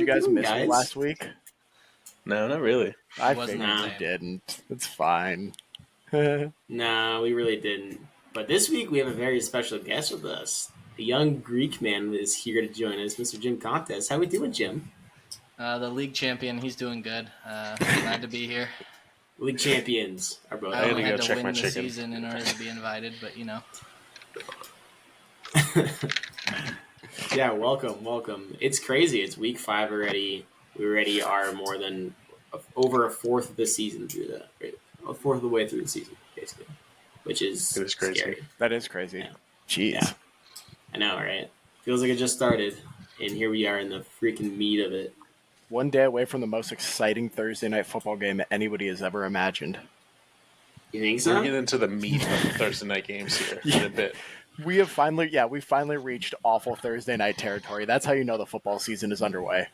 you guys doing, miss me guys? last week? No, not really. I wasn't figured you insane. didn't. It's fine. No, we really didn't. But this week we have a very special guest with us. The young Greek man is here to join us, Mr. Jim Contes. How we doing, Jim? The league champion, he's doing good. Glad to be here. League champions are both. I only gotta had go to check win my the chicken. season in order to be invited, but you know. Yeah, welcome. It's crazy. It's week 5 already. We already are more than over a fourth of the season through a fourth of the way through the season, basically, which is It is crazy. scary. That is crazy. Yeah. Jeez. Yeah. I know, right? Feels like it just started, and here we are in the freaking meat of it. One day away from the most exciting Thursday night football game that anybody has ever imagined. You think We're so? getting into the meat of the Thursday night games here in a bit. We finally reached awful Thursday night territory. That's how you know the football season is underway.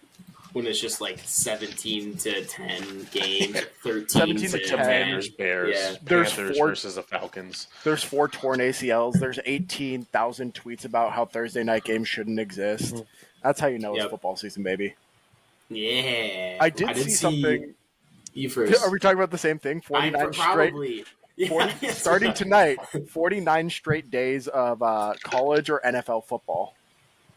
When it's just like 17 to 10 games, 13 17 to to 10. 10. Commanders, Bears, Yeah. There's Panthers 4 versus the Falcons. There's 4 torn ACLs. There's 18,000 tweets about how Thursday night games shouldn't exist. That's how you know it's Yep. football season, baby. Yeah. I did see something. You first. Are we talking about the same thing? 49 straight. Probably. 40, starting tonight, 49 straight days of college or NFL football.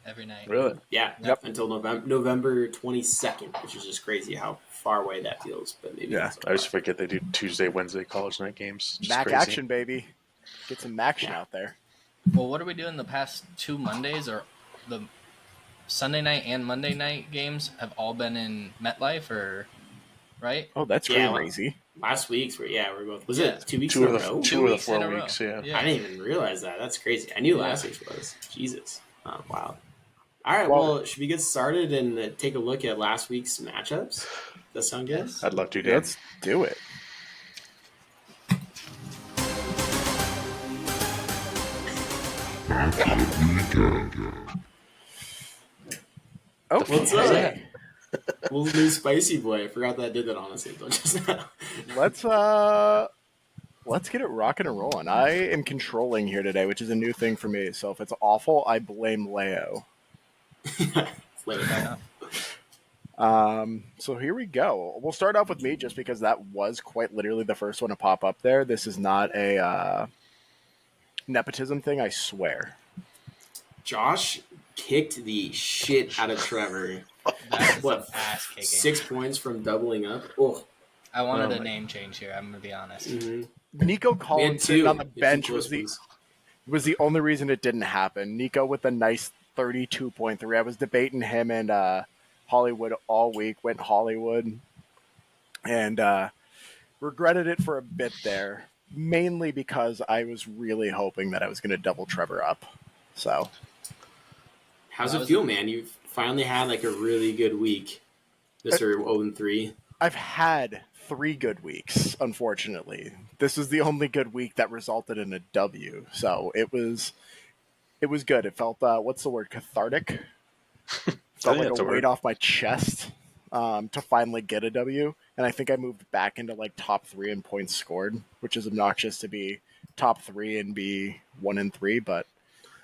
Every night. Really? Yeah. Yep. Until November 22nd, which is just crazy how far away that feels. But maybe Yeah. not so I just far. forget they do Tuesday, Wednesday college night games. Just Mac crazy. action, baby. Get some action Yeah. out there. Well, what are we doing the past 2 Mondays? Or the Sunday night and Monday night games have all been in MetLife, or right? Oh, that's Yeah, crazy. Last week's, we're both. Was Yeah. it 2 weeks Two in of a row? the 2 of the weeks in 4 a row. weeks, yeah. Yeah. I didn't even realize that. That's crazy. I knew Yeah. last week's was. Jesus. Oh, wow. All right, Well- well, should we get started and take a look at last week's matchups? Does that sound good? Yes. I'd love to, Dan. Let's do it. Okay. What's up? Little new spicy boy. I forgot that I did that honestly until just now. Let's get it rocking and rolling. I am controlling here today, which is a new thing for me. So if it's awful, I blame Leo. Later. Fair enough. So here we go. We'll start off with me just because that was quite literally the first one to pop up there. This is not a nepotism thing, I swear. Josh kicked the shit out of Trevor. That is What? some ass kicking. 6 points from doubling up. Oh. I wanted Oh a my- name change here. I'm gonna be honest. Mm-hmm. Nico We had Collins 2. sitting on the We had 2 bench close was ones. the only reason it didn't happen. Nico with a nice 32.3. I was debating him and Hollywood all week. Went Hollywood and regretted it for a bit there, mainly because I was really hoping that I was going to double Trevor up. So How's That it was- feel, man? You've finally had like a really good week. Mr. 0-3. I've had 3 good weeks, unfortunately. This was the only good week that resulted in a W. So it was good. It felt what's the word? Cathartic. Felt like that's a a weight word. off my chest to finally get a W. And I think I moved back into like top 3 in points scored, which is obnoxious to be top 3 and be 1-3, but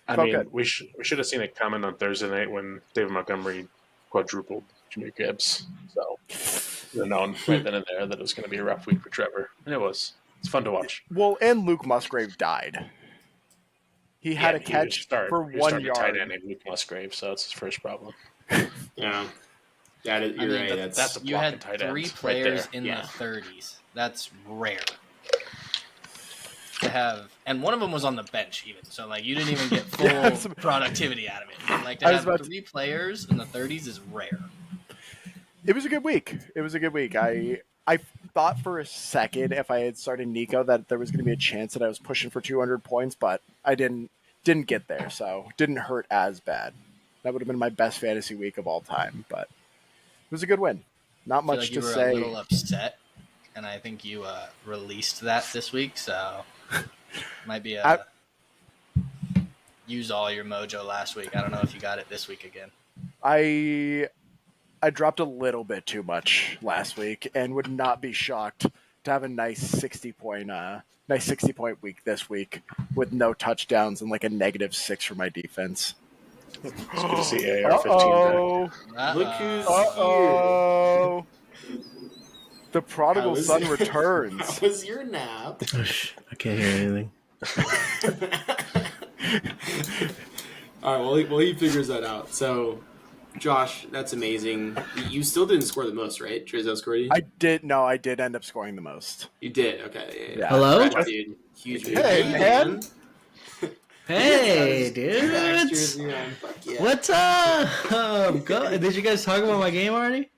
I felt mean, good. we should have seen it coming on Thursday night when David Montgomery quadrupled Jimmy Gibbs. So we have known right then and there that it was going to be a rough week for Trevor, and it was. It's fun to watch. Well, and Luke Musgrave died. He had a he was catch for he was 1 starting tight yard. end named Luke Musgrave, so that's his first problem. Yeah. That is, I you're mean, right. that's a You blocking had tight 3 ends right players there. in Yeah. the 30s. That's rare. To have, and one of them was on the bench even. So like you didn't even get full Yeah, I was- productivity out of it. Like to I was have about to- 3 players in the 30s is rare. It was a good week. I thought for a second if I had started Nico that there was going to be a chance that I was pushing for 200 points, but I didn't get there, so didn't hurt as bad. That would have been my best fantasy week of all time, but it was a good win. Not I feel much like you to were say. a little upset, and I think you released that this week. So might be use all your mojo last week. I don't know if you got it this week again. I dropped a little bit too much last week and would not be shocked to have a nice 60 point week this week with no touchdowns and like a -6 for my defense. It's good to see AR-15 back. Uh-oh. Look who's Uh-oh. The prodigal How is son it? returns. How was your nap? I can't hear anything. All right, well, he figures that out. So, Josh, that's amazing. You still didn't score the most, right? Trizzo scored you? I did end up scoring the most. You did, okay. Yeah. Hello? Congrats, dude. Huge move. Hey, man. Hey, Max dude. jersey on. Fuck yeah. What's up? Did you guys talk about my game already?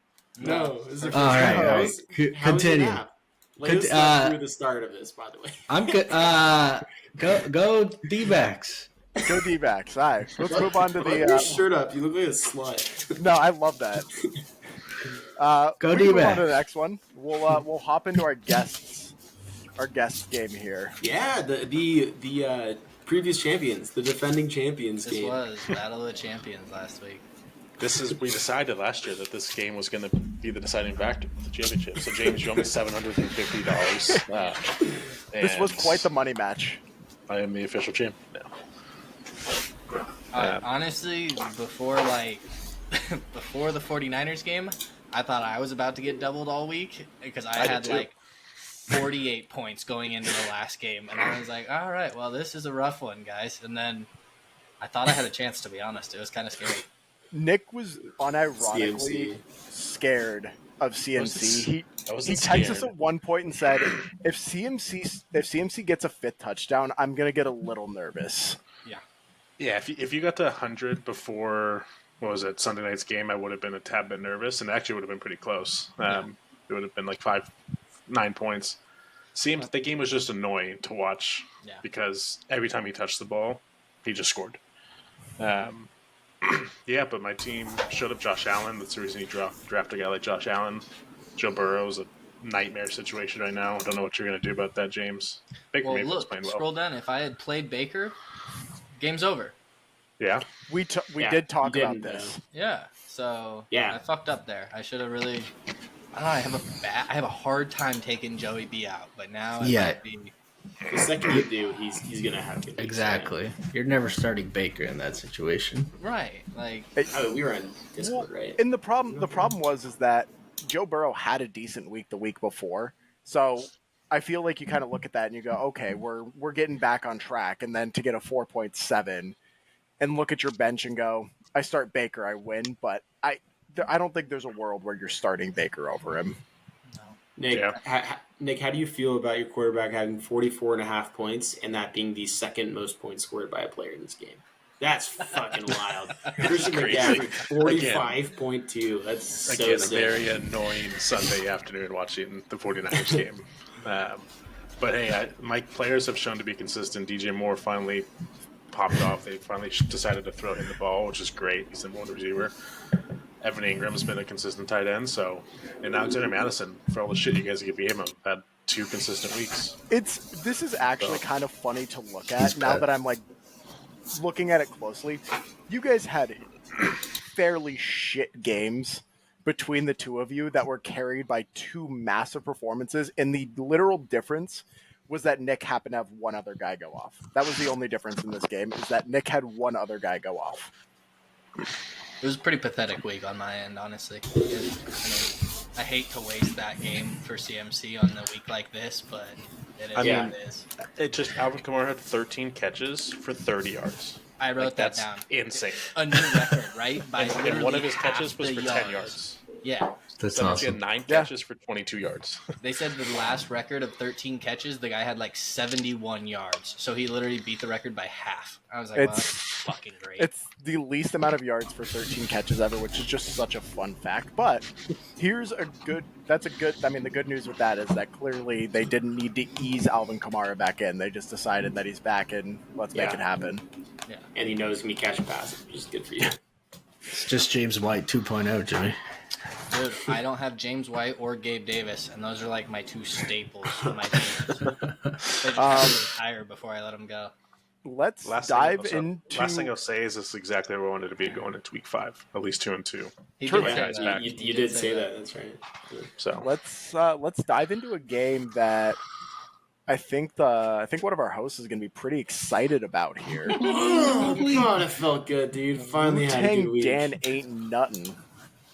No, this is the first All right, time. all right. How was your Continue. nap? Lay us through the start of this, by the way. I'm good. Go D-backs. Go D-backs. All right, let's move on to Put your the. shirt up. You look like a slut. No, I love that. Go we can move on D-backs. to the next one. We'll hop into our guest game here. Yeah, the previous champions, the defending champions This game. was Battle of the Champions last week. We decided last year that this game was going to be the deciding factor of the championship. So James, you owe me $750. This was quite the money match. I am the official champion now. Honestly, before before the 49ers game, I thought I was about to get doubled all week because I did had too. like 48 points going into the last game, and I was like, all right, well, this is a rough one, guys. And then I thought I had a chance, to be honest. It was kind of scary. Nick was unironically CMC. scared of CMC. I He wasn't texted us scared. at one point and said, "If CMC gets a fifth touchdown, I'm gonna get a little nervous." Yeah, if you got to 100 before, what was it, Sunday night's game, I would have been a tad bit nervous, and it actually would have been pretty close. It would have been like 9 points. The game was just annoying to watch because every time he touched the ball, he just scored. Yeah, but my team showed up Josh Allen. That's the reason you draft a guy like Josh Allen. Joe Burrow is a nightmare situation right now. I don't know what you're going to do about that, James. Baker Well, Mayfield's look, playing well. scroll down. If I had played Baker, game's over. Yeah, We Yeah, did talk you about didn't, this. Yeah. So Yeah. I fucked up there. I should have really. I don't know. I have a hard time taking Joey B out, but now it Yeah. might be. The second you do, he's gonna have to. Exactly. You're never starting Baker in that situation. Right. Like, Oh, we were on Discord, right? And the problem was that Joe Burrow had a decent week the week before, so I feel like you kind of look at that and you go, okay, we're getting back on track, and then to get a 4.7 and look at your bench and go, I start Baker, I win, but I don't think there's a world where you're starting Baker over him. Nick, Yeah. Nick, how do you feel about your quarterback having 44.5 points and that being the second most points scored by a player in this game? That's fucking wild. Christian crazy. McCaffrey, 45.2. That's so again, a sick. very annoying Sunday afternoon watching the 49ers game. But hey, my players have shown to be consistent. DJ Moore finally popped off. They finally decided to throw him the ball, which is great. He's the number one receiver. Evan Ingram's been a consistent tight end. And Alexander Madison, for all the shit you guys give him, have had 2 consistent weeks. This is actually kind of funny to look at He's now bad. that I'm like looking at it closely. You guys had fairly shit games between the two of you that were carried by 2 massive performances, and the literal difference was that Nick happened to have one other guy go off. That was the only difference in this game, is that Nick had one other guy go off. it was a pretty pathetic week on my end, honestly. I hate to waste that game for CMC on a week like this, but it is I mean, what it is. It just Alvin Kamara had 13 catches for 30 yards. I wrote Like, that that's down. insane. A new record, right? By And one literally of his half catches was the for 10 yards. Yeah. That's So he had awesome. 9 Yeah. catches for 22 yards. They said the last record of 13 catches, the guy had like 71 yards. So he literally beat the record by half. I was like, well, It's- that's fucking great. It's the least amount of yards for 13 catches ever, which is just such a fun fact. But the good news with that is that clearly they didn't need to ease Alvin Kamara back in. They just decided that he's back and let's make Yeah. it happen. And he knows me catch passes, which is good for you. It's just James White 2.0, Jimmy. Dude, I don't have James White or Gabe Davis, and those are like my 2 staples of my team. They just have to retire before I let them go. Let's Last dive thing into I'll say is this is exactly where we wanted to be going into week 5, at least 2-2. He True. did say Guys that. back. You did say that. That's right. So let's dive into a game that I think one of our hosts is going to be pretty excited about here. Oh God, it felt good, dude. Finally had a good Wu-Tang week. Dan ain't nothing.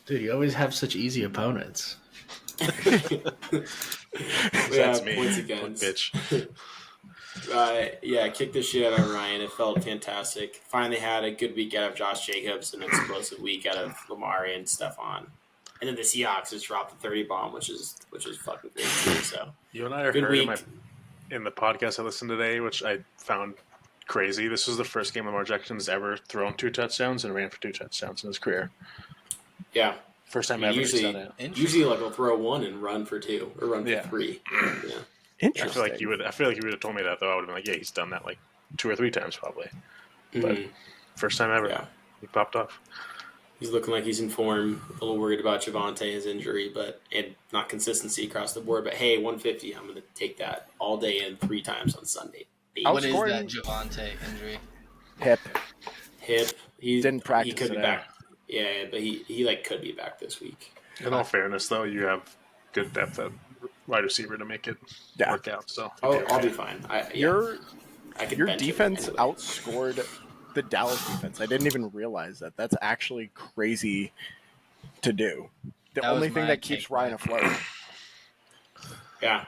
Dude, you always have such easy opponents. That's me, once again. bitch. Yeah, kicked the shit out of Ryan. It felt fantastic. Finally had a good week out of Josh Jacobs, an explosive week out of Lamar and Stephon. And then the Seahawks just dropped the 30 bomb, which is fucking great too. So You and I are good heard week. in the podcast I listened today, which I found crazy. This was the first game Lamar Jackson's ever thrown 2 touchdowns and ran for 2 touchdowns in his career. Yeah, First time ever he's usually done it. usually like he'll throw 1 and run for 2 or run for Yeah. 3. Yeah. I Interesting. feel like you would have told me that though. I would have been like, yeah, he's done that like 2 or 3 times probably. But first time ever, Yeah. he popped off. He's looking like he's in form. A little worried about Javonte, his injury, and not consistency across the board. But hey, 150, I'm going to take that all day and 3 times on Sunday. What is Outscoring- that Javante injury? Hip. Hip. He Didn't practice He could be today. back. Yeah, but he like could be back this week. In all fairness, though, you have good depth at wide receiver to make it Yeah. work out. So I'll be fine. Your I can your bench him defense anyway. outscored the Dallas defense. I didn't even realize that. That's actually crazy to do. The That was only thing my that keeps take, Ryan man. afloat. Yeah,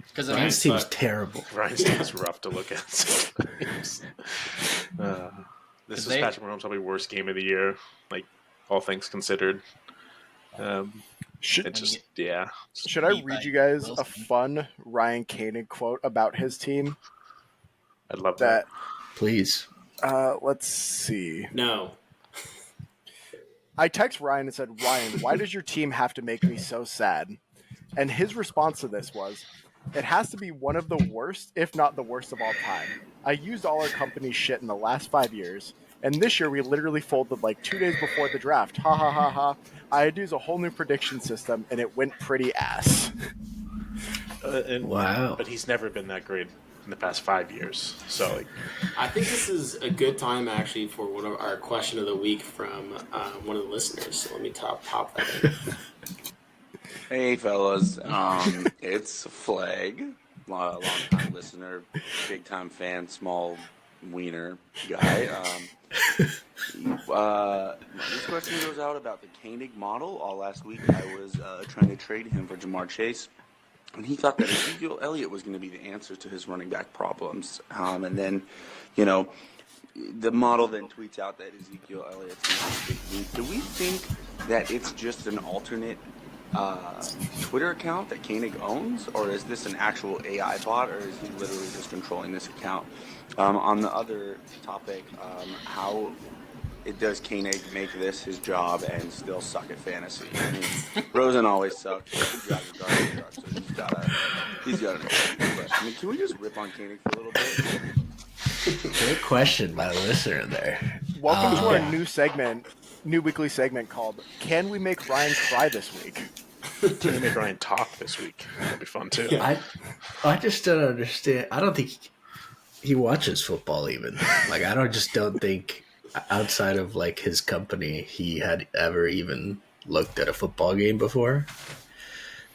Because Ryan's team's terrible. Ryan's team is rough to look at. This is They- Patrick Mahomes' probably worst game of the year, like all things considered. Should, It's just yeah. should I beat read by you guys a Wilson. fun Ryan Koenig quote about his team? I'd love that. Please. Let's see. no. I text Ryan and said, Ryan, why does your team have to make me so sad? And his response to this was, it has to be one of the worst, if not the worst of all time. I used all our company's shit in the last 5 years, and this year we literally folded like 2 days before the draft. Ha ha ha ha. I had to use a whole new prediction system, and it went pretty ass. Wow. But he's never been that great in the past 5 years. So like, I think this is a good time actually for one of our question of the week from one of the listeners. So let me pop that in. Hey fellas, it's Flag, long time listener, big time fan, small wiener guy. This question goes out about the Koenig model. All last week I was trying to trade him for Jamar Chase, and he thought that Ezekiel Elliott was going to be the answer to his running back problems. And then, you know, the model then tweets out that Ezekiel Elliott's going to have a big week. Do we think that it's just an alternate Twitter account that Koenig owns, or is this an actual AI bot, or is he literally just controlling this account? On the other topic, how does Koenig make this his job and still suck at fantasy? I mean, Rosen always sucked. He's got a garbage truck, so he's got an question. I mean, can we just rip on Koenig for a little bit? Great question by the listener there. Welcome to our Yeah. new weekly segment called Can We Make Ryan Cry This Week? can you make Ryan talk this week? That'd be fun too. Yeah. I just don't understand. I don't think he watches football even. Like I don't think outside of like his company he had ever even looked at a football game before.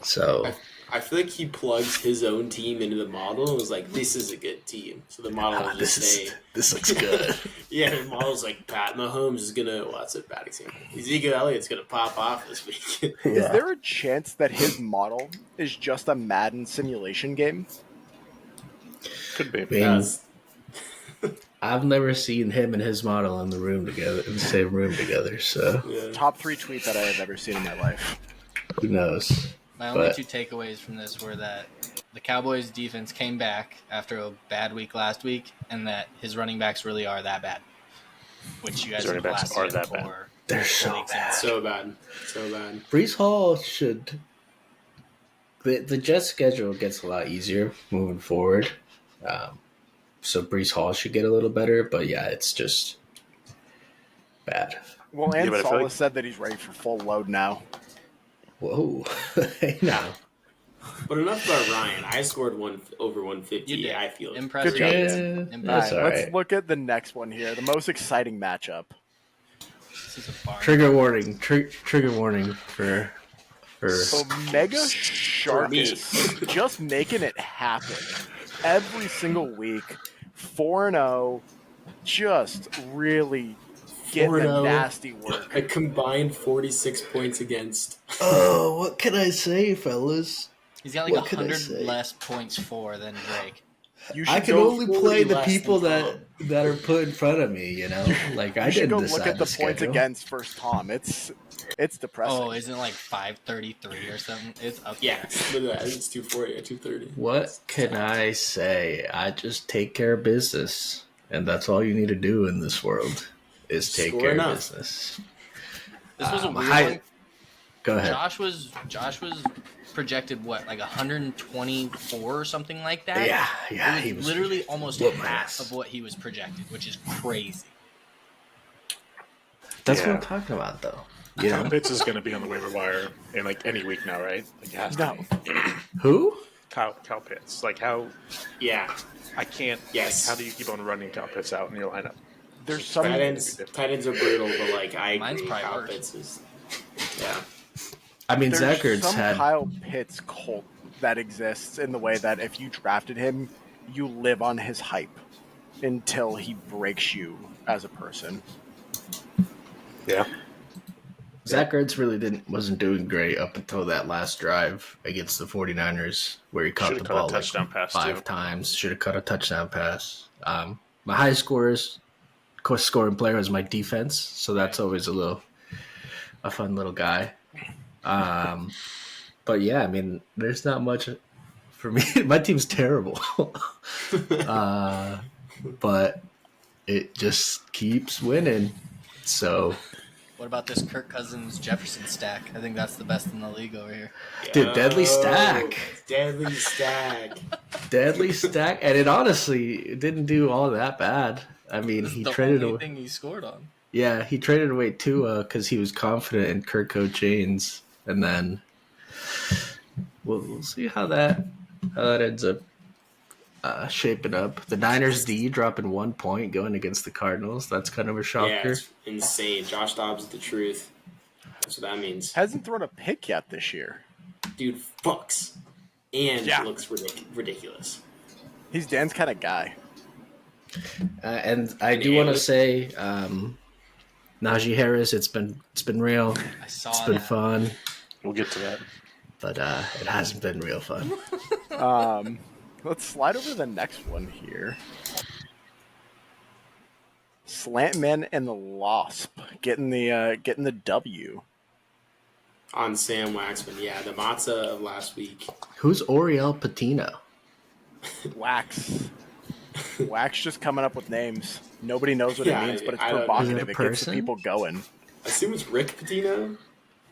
So I feel like he plugs his own team into the model and was like, "This is a good team." So the model will just say, this looks good. "Yeah." The model's like, "Pat Mahomes is gonna." Well, that's a bad example. Ezekiel Elliott's gonna pop off this week. Is there a chance that his model is just a Madden simulation game? Could be. I mean, Yes. I've never seen him and his model in the same room together. So Yeah. Top 3 tweet that I have ever seen in my life. who knows? My only But- 2 takeaways from this were that the Cowboys' defense came back after a bad week last week, and that his running backs really are that bad. Which you guys His have running backs blasted are him that bad. for. They're so weeks in a bad. So bad. So bad. Brees Hall should. The Jets' schedule gets a lot easier moving forward, so Brees Hall should get a little better. But yeah, it's just bad. Well, Yeah, and but I feel Salah like- said that he's ready for full load now. Whoa, now But enough about Ryan. I scored over 150. You did. I feel it. Impressive. Good job, yeah, All that's right, all let's right. look at the next one here. The most exciting matchup. This is a farm. Trigger warning. Trigger warning for. Omega Sharkus just making it happen. every single week, 4-0, just really getting the 4-0. nasty work. A combined 46 points against. Oh, what can I say, fellas? He's got like What can I 100 say? less points for than Drake. You I should can go. only 40 play the less people than that are put in front of me. You know, like I You should didn't go decide look at the the points schedule. against first Tom. It's depressing. Oh, isn't it like 533 or something? It's up Yeah, there. look at that. It's 240 or 230. What can I say? I just take care of business, and that's all you need to do in this world is take Score care enough. of business. This was a weird I- one. Go ahead. Josh was projected what, like 124 or something like that. Yeah, It he was was literally almost whoop my half ass. of what he was projected, which is crazy. That's Yeah. what I'm talking about, though. You Kyle know Pitts is going to be on the waiver wire in like any week now, right? Like, it has to No. be. who? Kyle Pitts. Like, how Yeah. I can't. Yes. Like, how do you keep on running Kyle Pitts out in your lineup? There's some. Tight ends are brutal, but like I Mine's agree. probably Kyle worse. Pitts is. Yeah. I mean, There's Zach Ertz some had. Kyle Pitts cult that exists in the way that if you drafted him, you live on his hype until he breaks you as a person. Yeah. Zach Ertz really wasn't doing great up until that last drive against the 49ers where he caught Should've the caught a ball touchdown like pass, 5 too. times. Should have caught a touchdown pass. My high scoring player was my defense, so that's always a fun little guy. But yeah, I mean, there's not much for me. My team's terrible, but it just keeps winning. So. What about this Kirk Cousins Jefferson stack? I think that's the best in the league over here. Dude, deadly stack. Deadly stack. Deadly stack, and it honestly didn't do all that bad. I mean, This is he the traded only away. thing he scored on. Yeah, he traded away Tua because he was confident in Kirk Cousins, and then we'll see how that ends up shaping up. The Niners D dropping 1 point going against the Cardinals. That's kind of a Yeah, shocker. it's insane. Josh Dobbs is the truth. That's what that means. Hasn't thrown a pick yet this year. Dude fucks. And Yeah. looks ridiculous. He's Dan's kind of guy. And I do want to say, Najee Harris. It's been real. I saw It's been that. fun, We'll get to that. but it hasn't been real fun. Let's slide over to the next one here. Slantman and the Wasp getting the W. On Sam Waxman. Yeah, the matzah of last week. Who's Oriel Patino? Wax. Wax just coming up with names. Nobody knows what Yeah, it means, but it's I don't know. provocative. Is it a It gets the person? people going. I assume it's Rick Pitino.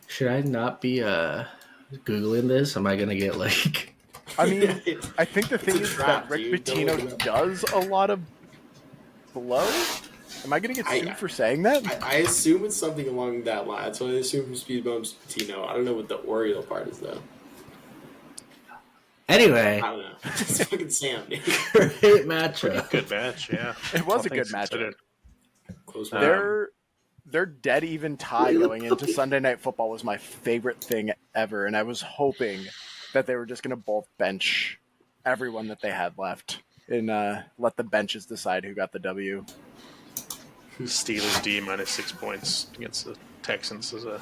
Should I not be Googling this? Am I going to get like... I mean, I think the It's thing a is trap, that Rick dude. Don't look it Pitino up. does a lot of blow. Am I going to get I- sued for saying that? I assume it's something along that line. That's what I assume from Speed Bumps Pitino. I don't know what the Oriole part is, though. Anyway, I don't know. It's fucking Sam, dude. great matchup. Good match, yeah. It was All a good things matchup. considered. Close Um, one. Their dead even tie going into Sunday Night Football was my favorite thing ever, and I was hoping that they were just going to both bench everyone that they had left and let the benches decide who got the W. Steelers D minus 6 points against the Texans is a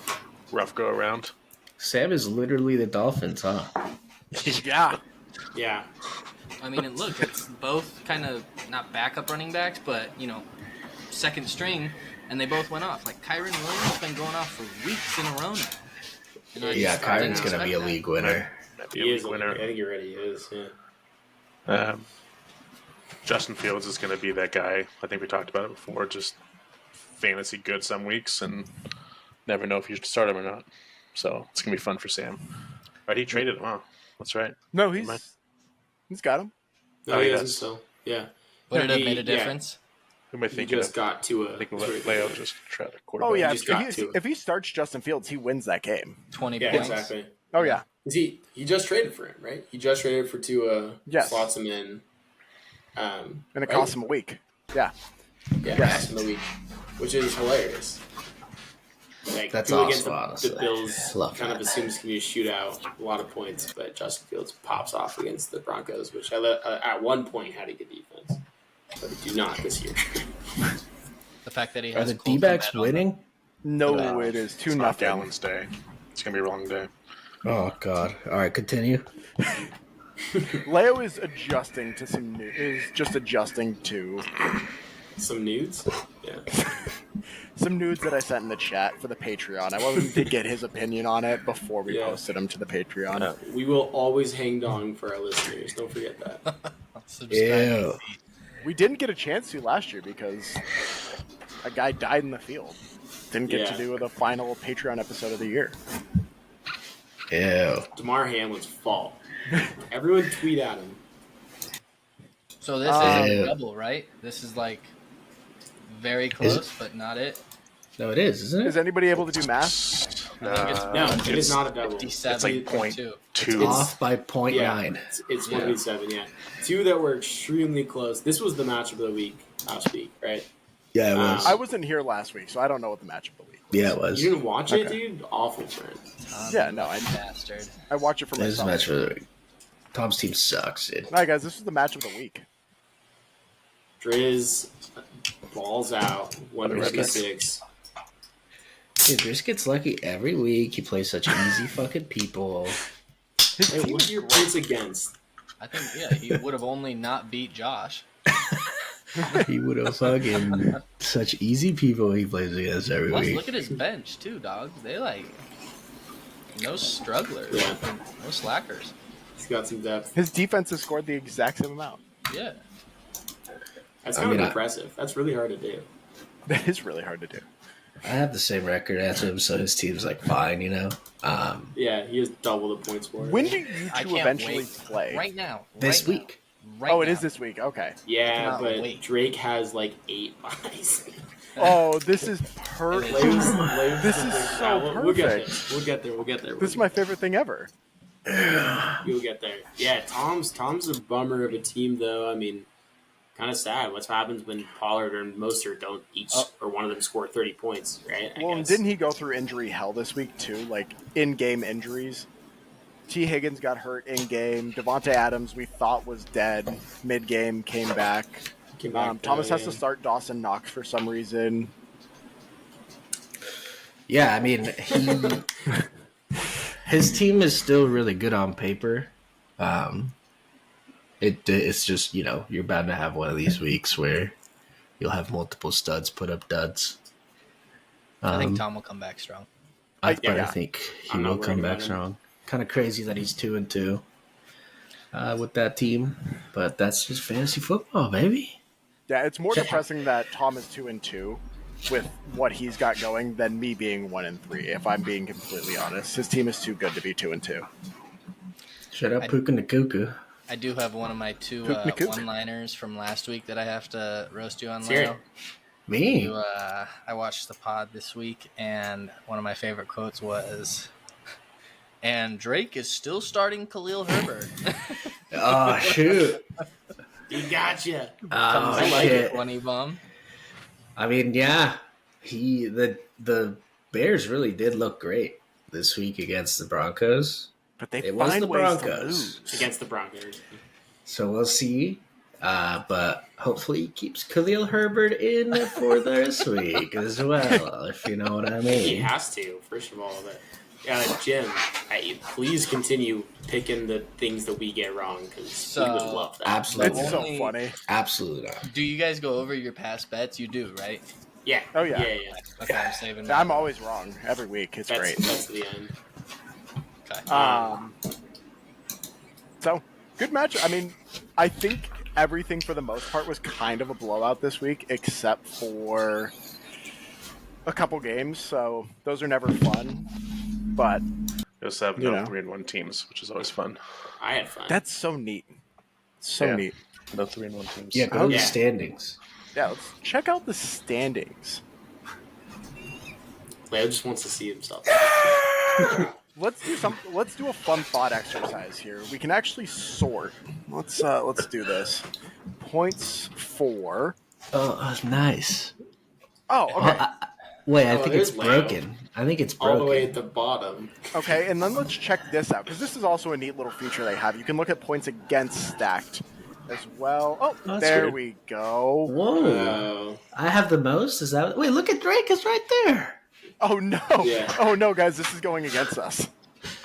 rough go around. Sam is literally the Dolphins, huh? Yeah. Yeah. I mean, and look, it's both kind of not backup running backs, but, you know, second string, and they both went off. Like, Kyron Williams has been going off for weeks in a row now. And I Yeah, just didn't Kyron's going to be a expect league winner. Might be He a is. league I winner. think you're right. He is. Yeah. Justin Fields is going to be that guy. I think we talked about it before. Just fantasy good some weeks and never know if you should start him or not. So it's going to be fun for Sam. Right, he traded him, huh? That's right. No, Am I- he's got him. No, Oh, he he hasn't does. still. Yeah. Would it have He- made a yeah. difference? Who am I He thinking just of? got to I think a. Leo just tried to quarterback. Oh, yeah. just got to it. If he starts Justin Fields, he wins that game. 20 Yeah, points. exactly. Oh, yeah. 'Cause he just traded for him, right? He just traded for Tua. Yes. Slots him in. And it right? costs him a week. Yeah. Yeah, Yes. cost him the week, which is hilarious. Like, That's go against awesome, the honestly. Bills Love kind of that. assumes it's going to be a shootout, a lot of points, but Justin Fields pops off against the Broncos, which at one point had a good defense, but they do not this year. The fact that he Are has the Cole D-backs Kmet on winning? No, No. it is It's not 2-0. Gallon's day. It's gonna be a long day. Oh God! All right, continue. Leo is adjusting to some new. Is just adjusting to Some nudes? Yeah. some nudes that I sent in the chat for the Patreon. I wanted to get his opinion on it before we Yeah. posted him to the Patreon. We will always hang dong for our listeners. Don't forget that. Subscribe. Ew. We didn't get a chance to last year because a guy died in the field. Didn't get to Yeah. do the final Patreon episode of the year. Ew. DeMar Hamlin's fault. Everyone tweet at him. So this isn't Ew. a double, right? This is like very close, but not it. No, it is, isn't Is it? anybody able to do math? I think it's No, it is not a double. 57.2. Two. Off by 0.9. Yeah, it's 1v7, yeah. Two that were extremely close. This was the matchup of the week last week, right? Yeah, it was. I wasn't here last week, so I don't know what the matchup of the week was. Yeah, it was. You didn't watch it, Okay. dude? Awful, friend. Yeah, no, I- bastard. I watch it for This is a myself. match for the week. Tom's team sucks, dude. All right, guys, this is the match of the week. Driz balls out, 156. Dude, Chris gets lucky every week. He plays such easy fucking people. Hey, what are your points against? I think, yeah, he would have only not beat Josh. He would have fucking such easy people he plays against every Plus, week. look at his bench, too, dog. They, like, no strugglers. Yeah. No slackers. He's got some depth. His defense has scored the exact same amount. Yeah. That's I kind mean, of I- impressive. That's really hard to do. That is really hard to do. I have the same record as him, so his team's like fine, you know. Yeah, he has double the points for it. When do you I two can't eventually wait. play? Right now. This right now. week. Right Oh, it now. is this week. Okay. Yeah, cannot but wait. Drake has like 8 buys. Oh, this is perfect. This is so We'll get there. perfect. We'll get there. This is my favorite thing ever. We'll get there. Yeah, Tom's a bummer of a team though. I mean, kind of sad. What happens when Pollard or Mostert don't each or one of them score 30 points, right? I Well, and guess. didn't he go through injury hell this week too? Like in-game injuries. T. Higgins got hurt in-game. Devontae Adams we thought was dead mid-game, came back. Came back Thomas though, has yeah. to start Dawson Knox for some reason. Yeah, I mean, his team is still really good on paper. It's just, you know, you're bound to have one of these weeks where you'll have multiple studs put up duds. I think Tom will come back strong. I yeah. think he I'm not will worried come about back him. strong. Kind of crazy that he's 2-2 with that team, but that's just fantasy football, baby. Yeah, it's more depressing that Tom is 2-2 with what he's got going than me being 1-3. If I'm being completely honest, his team is too good to be 2-2. Shut up, Puka Nakuku. I do have one of my two Poop me coop. one-liners from last week that I have to roast you on, Let's hear Leo. it. Me? I watched the pod this week, and one of my favorite quotes was, "And Drake is still starting Khalil Herbert." Oh, shoot. He got you. Oh, I like shit. it, Bunny Bum. I mean, yeah, the Bears really did look great this week against the Broncos. But they It was find the ways Broncos. to lose. Against the Broncos. So we'll see. But hopefully he keeps Khalil Herbert in for this week as well, if you know what I He mean. has to, first of all. But Jim, please continue picking the things that we get wrong because we would So- love that. Absolutely. It's so Only- funny. Absolutely not. Do you guys go over your past bets? You do, right? Yeah. Oh, yeah. Yeah. Okay, I'm saving. I'm always wrong every week. It's great. That's the end. Okay. So, good match. I mean, I think everything for the most part was kind of a blowout this week, except for a couple games. So those are never fun. But It was 7 You no know. 3-1 teams, which is always fun. I had fun. that's so neat. So Yeah. neat. No 3-1 teams. Yeah, go to the Yeah. standings. Yeah, let's check out the standings. Leo just wants to see himself. Let's do a fun thought exercise here. We can actually sort. Let's do this. Points for. Oh, nice. Oh, okay. Wait, I Oh, think it's there's Leo. broken. I think it's all broken. the way at the bottom. Okay, and then let's check this out because this is also a neat little feature they have. You can look at points against stacked as well. Oh, that's there weird. we go. Whoa! Oh, I have the most. Is that? Wait, look at Drake. It's right there. Oh no! Yeah. Oh no, guys, this is going against us.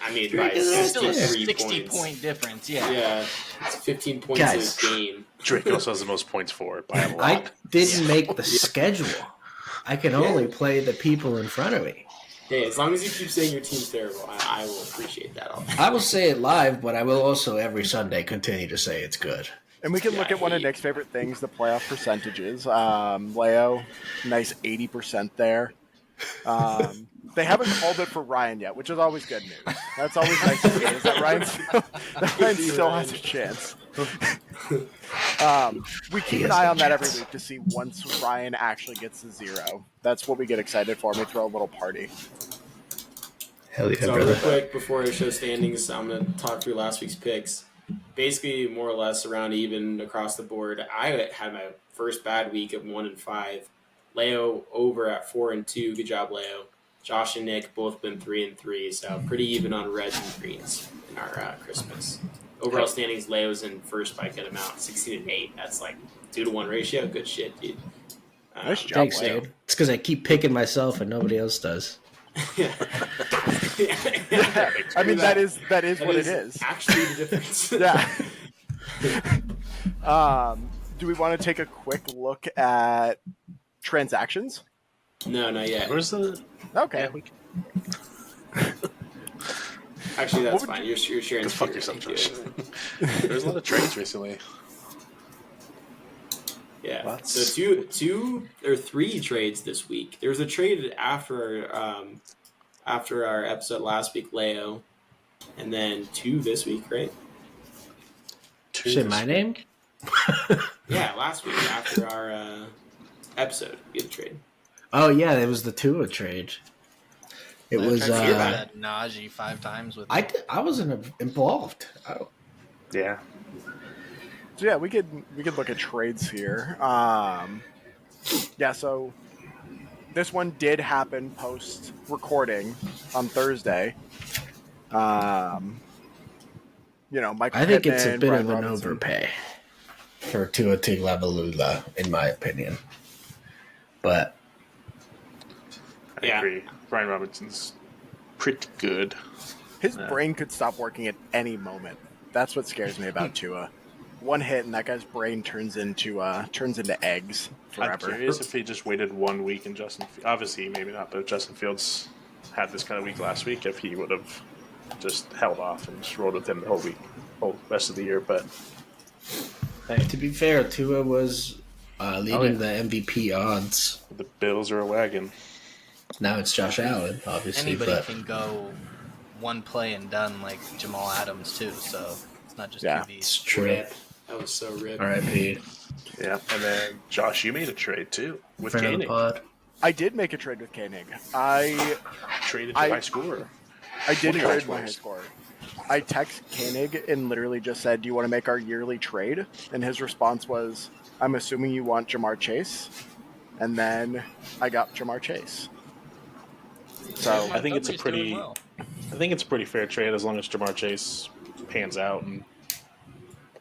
I mean, Drake by is It's still a 63 60 points. point difference. Yeah. Yeah, it's 15 points Guys. in this game. Drake also has the most points for it by a lot. I didn't make the schedule. I can only play the people in front of me. Hey, as long as you keep saying your team's terrible, I will appreciate that. All. I will say it live, but I will also every Sunday continue to say it's good. And we can look Yeah, at one of he- Nick's favorite things, the playoff percentages. Leo, nice 80% there. They haven't called it for Ryan yet, which is always good news. That's always nice to see, is that Ryan still has a chance. We keep He an has eye no on that every chance. week to see once Ryan actually gets to 0. That's what we get excited for. We throw a little party. Hell yeah, So real brother. quick, before I show standings, I'm going to talk through last week's picks. Basically, more or less around even across the board. I had my first bad week of 1-5. Leo over at 4-2. Good job, Leo. Josh and Nick both been 3-3, so pretty even on reds and greens in our Christmas. Overall standings, Leo's in first by a good amount, 16-8. That's like 2-to-1 ratio. Good shit, dude. Nice job, Thanks, Leo. dude. It's because I keep picking myself and nobody else does. Yeah. I mean, that is That what it is. Actually, the difference. Yeah. Do we want to take a quick look at transactions? No, not yet. Where's the? Okay. Yeah, we can Actually, that's What would fine. You're sharing. go fuck yourself, Josh. There's a lot of trades recently. Yeah. Lots. So two or three trades this week. There was a trade after our episode last week, Leo, and then 2 this week, right? Say my name? Yeah, last week after our episode, we had a trade. Oh yeah, it was the Tua trade. It was. I tried to uh, get Najee 5 times with. I wasn't involved. Yeah. So yeah, we could look at trades here. Yeah, so this one did happen post recording on Thursday. Michael I think it's a Pittman, bit Brian of an Robinson. overpay for Tua Tagovailoa, in my opinion. But I Yeah. agree. Brian Robinson's pretty good. His brain could stop working at any moment. That's what scares me about Tua. One hit and that guy's brain turns into eggs I'm forever. curious if he just waited 1 week and obviously maybe not, but if Justin Fields had this kind of week last week, if he would have just held off and just rolled with him the whole rest of the year. But to be fair, Tua was leading the MVP odds. the Bills are a wagon. Now it's Josh Allen, obviously. Anybody but can go one play and done like Jamal Adams too, so it's not just Yeah. it's QBs. true. Rip. That was so rip. R.I.P. Yeah. And then Josh, you made a trade too with Friend of the Koenig. pod. I did make a trade with Koenig. I Traded I- to high score. did One of your trade my high choice. score. I text Koenig and literally just said, "Do you want to make our yearly trade?" And his response was, "I'm assuming you want Jamar Chase." And then I got Jamar Chase. So I think it's a He's doing pretty. well. I think it's a pretty fair trade as long as Jamar Chase pans out and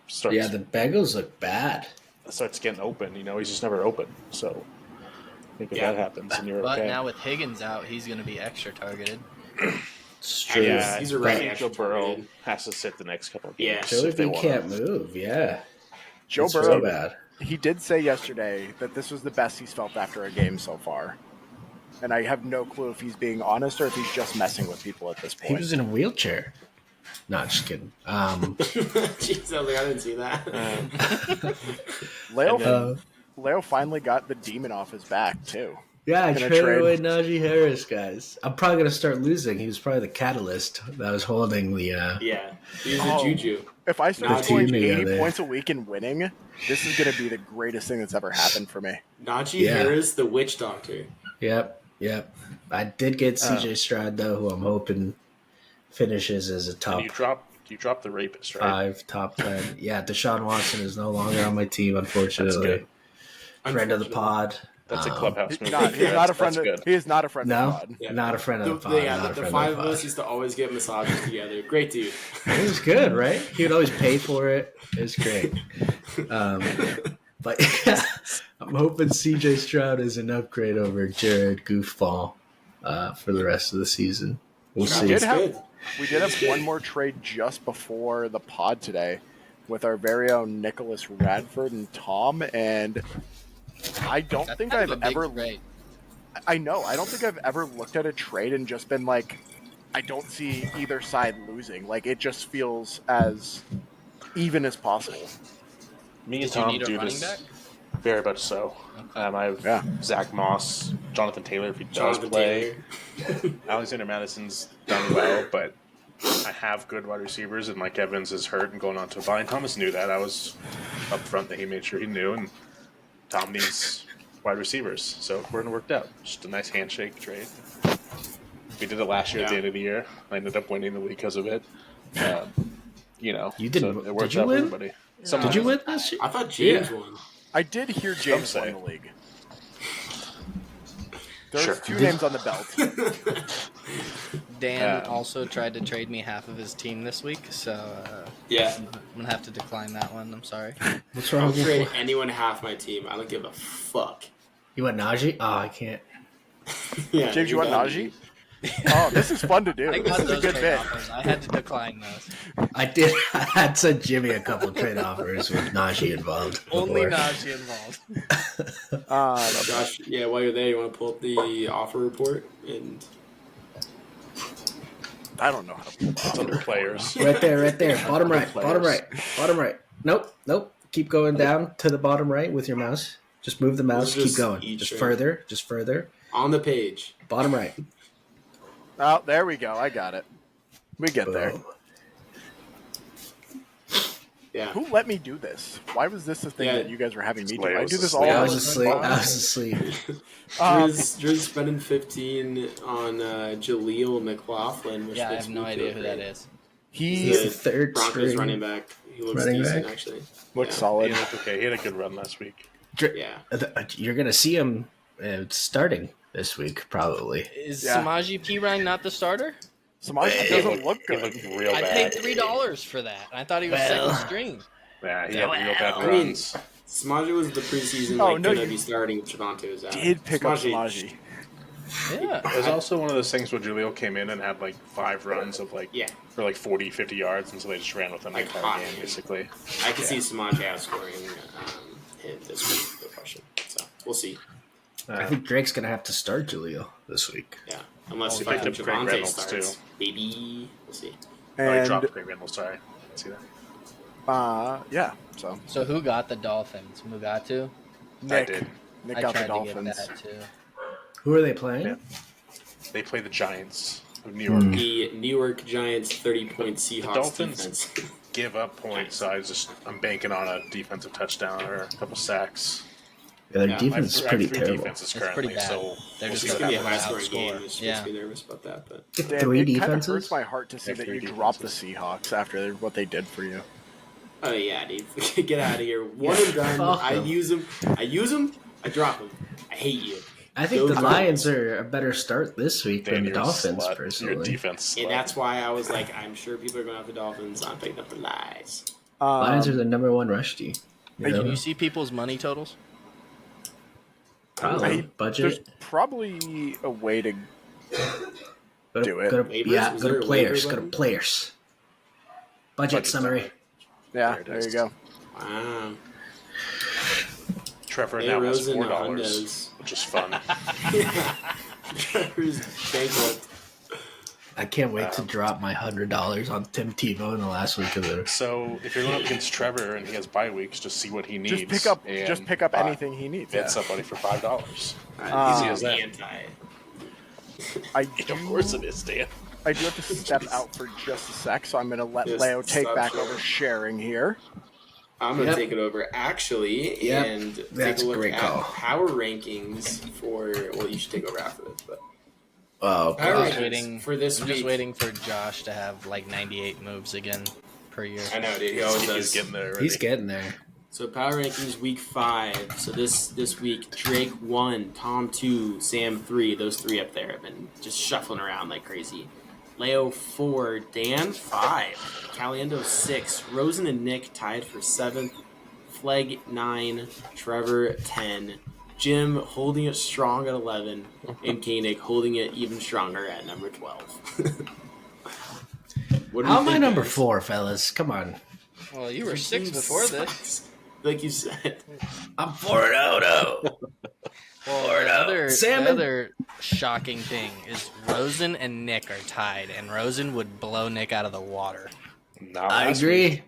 starts Yeah, the Bengals look bad. starts getting open. He's just never open. So I think if Yeah. that happens, then you're But okay. now with Higgins out, he's going to be extra targeted. It's true. yeah, He's I already think Joe extra Burrow targeted. has to sit the next couple of Yeah. games. Joey if they B want. can't move. Yeah, Joe it's so Burrow, bad. he did say yesterday that this was the best he's felt after a game so far. And I have no clue if he's being honest or if he's just messing with people at this He point. was in a wheelchair. Not just kidding. Jeez, I was like, I didn't see that. Leo finally got the demon off his back too. Yeah, I Gonna traded trade. away Najee Harris, guys. I'm probably gonna start losing. He was probably the catalyst that was holding the. Yeah, he's a Oh. Juju. If I start Not scoring team 80 together. points a week and winning, this is going to be the greatest thing that's ever happened for me. Najee Yeah. Harris, the witch doctor. Yep. I did get CJ Stroud though, who I'm hoping finishes as a top And you dropped the rapist, right? 5, top 10. Yeah, Deshaun Watson is no longer on my team, unfortunately. good. Friend of the pod. That's a clubhouse He's movie. not a friend. That's good. He is not a friend No, of the pod. Yeah. not a friend of the pod. not a the friend five of of the us pod. used to always get massages together. Great dude. It was good, right? He would always pay for it. It was great. But yeah, I'm hoping CJ Stroud is an upgrade over Jared Goofball for the rest of the season. We'll Stroud see. is have- good. We did have one more trade just before the pod today with our very own Nicholas Radford and Tom, and I don't That's think kind I've of a big ever. trade. I know. I don't think I've ever looked at a trade and just been like, I don't see either side losing. Like it just feels as even as possible. Me and Did you Tom need a do running this back? very much so. I have Yeah. Zach Moss, Jonathan Taylor if he does Jonathan play. Taylor. Alexander Madison's done well, but I have good wide receivers, and Mike Evans is hurt and going on to a bye. And Thomas knew that. I was up front that he made sure he knew, and Tom needs wide receivers, so we're gonna work out. Just a nice handshake trade. We did it last year at the Yeah. end of the year. I ended up winning the league because of it. You know, You didn't- So it did worked you out win? for everybody. Did you win last year? I thought James Yeah. won. I did hear James Some won say. the league. There's Sure. two names on the belt. Dan Um, also tried to trade me half of his team this week, so Yeah. I'm gonna have to decline that one. I'm sorry. What's I'll wrong trade with anyone half my team. I don't give a fuck. you? Want Najee? Oh, I can't. Yeah, James, you want got Najee? me. Oh, this is fun to do. I This got is a those good trade bit. offers. I had to decline those. I did. I had sent Jimmy a couple trade offers with Najee involved. Only before. Najee involved. Josh, yeah, while you're there, you want to pull up the offer report and I don't know how to pull that. It's under players. Right there. Bottom right. Players. Bottom right. Nope. Keep going down to the bottom right with your mouse. Just move the mouse. Keep Just going. each Just trade. further. on the page. Bottom right. Oh, there we go. I got it. We get there. Boom. Yeah. Who let me do this? Why was this the thing Yeah. that you guys were having me do? Slay I was do this asleep. all I the was time. asleep. Drew's spending 15 on Jaleel McLaughlin. Which Yeah, I makes have no me idea feel who great. that is. He's He the third Broncos string. running back. He looks Running decent, back? actually. looks Yeah. solid. He looked okay. He had a good run last week. Yeah. You're gonna see him starting this week, probably. Is Yeah. Samaje Perine not the starter? Samaje He doesn't looked- look He good. looked real I bad. paid $3 for that. I thought he was Well. second string. Yeah, he had real bad I mean, runs. Samaje was the preseason Oh, like no, gonna you be starting if Javante was out. Did pick up Samaje- Samaje. Yeah. It was also one of those things where Julio came in and had like 5 runs of like Yeah. for like 40, 50 yards, and so they just ran with him the Like entire hot. game, basically. I can see Samaje outscoring him this week. No question. So we'll see. I think Drake's gonna have to start Jaleel this week. Yeah. Unless He fucking picked up Craig Javante Reynolds, starts, too. baby. We'll see. I And dropped Craig Reynolds, sorry. See that? yeah, so So who got the Dolphins? Mugatu? Nick, did. Nick I got the tried to Dolphins. get that too. Who are they playing? Yeah. They play the Giants of New York. The New York Giants 30-point Seahawks Dolphins- defense. Give up points, so I'm banking on a defensive touchdown or a couple sacks. Yeah, their Yeah, defense is I have pretty 3 terrible. defenses It's currently, pretty bad. so They're we'll just see It's what gonna be a happens. high-scoring game. outscore. Which Yeah. makes me nervous about that. But Dan, Three it kind of defenses? hurts my heart to see Yeah, that 3 you dropped the defenses. Seahawks after what they did for you. oh yeah, dude, get out of here. One and done. Fuck I them. use them. I drop them. I hate you. I think Those the are- Lions are a better start this week Dan, than the you're a Dolphins, slut. Your personally. defense. And slut. that's why I was like, I'm sure people are going to have the Dolphins. I'm picking up the lies. Lions are the number one rush team. You Hey, know? Can you see people's money totals? Probably. There's Budget. probably a way to Go to, do it. Go to, Waivers? yeah, Was go there to a players. waiver Go to button? players. Budget summary. yeah. There it There is. you go. Wow. Trevor Hey, now has Rosen $4, Hondas. which is fun. Trevor's bankrupt. I can't wait to drop my $100 on Tim Tebow in the last week of the. So if you're going up against Trevor and he has bye weeks, just see what he needs. Just pick up buy. anything he needs. Get Yeah. somebody for $5. Easy as that. Anti. I Of course it is, Dan. I do have to step out for just a sec, so I'm going to let Just Leo take stop back sharing. over sharing here. I'm going to Yep. take it over, actually, Yep. and take That's a a look great at call. power rankings for. Well, you should take over after this, but Oh, Power I'm God. just waiting for this I'm week. just waiting for Josh to have like 98 moves again per year. I know, dude. He always He's does. getting there already. He's getting there. So Power Rankings Week 5. So this week, Drake 1, Tom 2, Sam 3. Those three up there have been just shuffling around like crazy. Leo 4, Dan 5, Caliendo 6, Rosen and Nick tied for 7th, Fleg 9, Trevor 10, Jim holding it strong at 11, and Koenig holding it even stronger at number 12. What do How you am I think, number guys? 4, fellas? Come on. Well, you were 6 before this. Like you said. I'm 4-0, though. Well, the Salmon. other shocking thing is Rosen and Nick are tied, and Rosen would blow Nick out of the water. Not I last agree. week.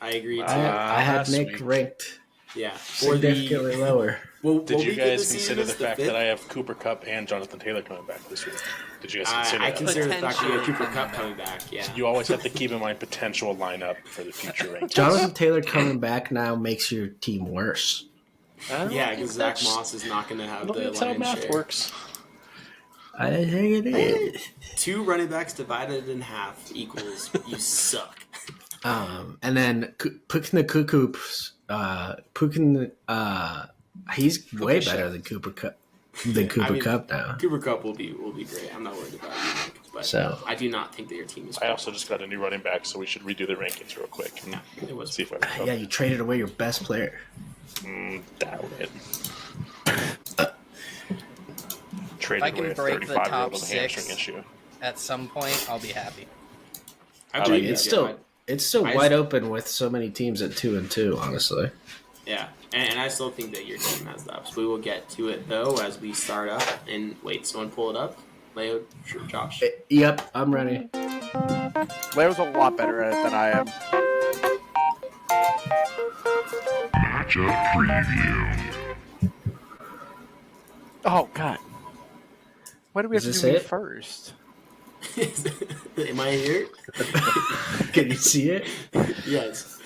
I agree too. I had last Nick week. ranked Yeah. significantly lower. Well, Did what you week of the guys season consider is the fact fifth? that I have Cooper Cup and Jonathan Taylor coming back this week? Did you guys consider I that? consider the fact that you have Cooper Potentially Cup coming back. Yeah. You always have to keep in mind potential lineup for the future rankings. Jonathan Taylor coming back now makes your team worse. Yeah, because Zach Moss is not going to I have don't the think that's how lion's math share. works. I think it is. 2 running backs divided in half equals you suck. And then Pukin the Cuckoo, Pukin, he's way better than Cooper Cup. I mean, Cup now. Cooper Cup will be great. I'm not worried about you, Nick, but So- I do not think that your team is. I also just got a new running back, so we should redo the rankings real quick and It was. see if I can Yeah, you traded away your best player. dial it. If Traded I can away a break the 35-year-old top with a hamstring 6 issue. at some point, I'll be happy. I like believe it. It's you, still yeah, it's still I- wide open with so many teams at 2-2. Honestly, yeah, and I still think that your team has the ups. We will get to it though as we start up. And wait, someone pull it up. Leo, sure, Josh. Yep, I'm ready. Leo's a lot better at it than I am. Matchup preview. Oh God. Why do we have Is to this do me it? first? Am I here? Can you see it? Yes.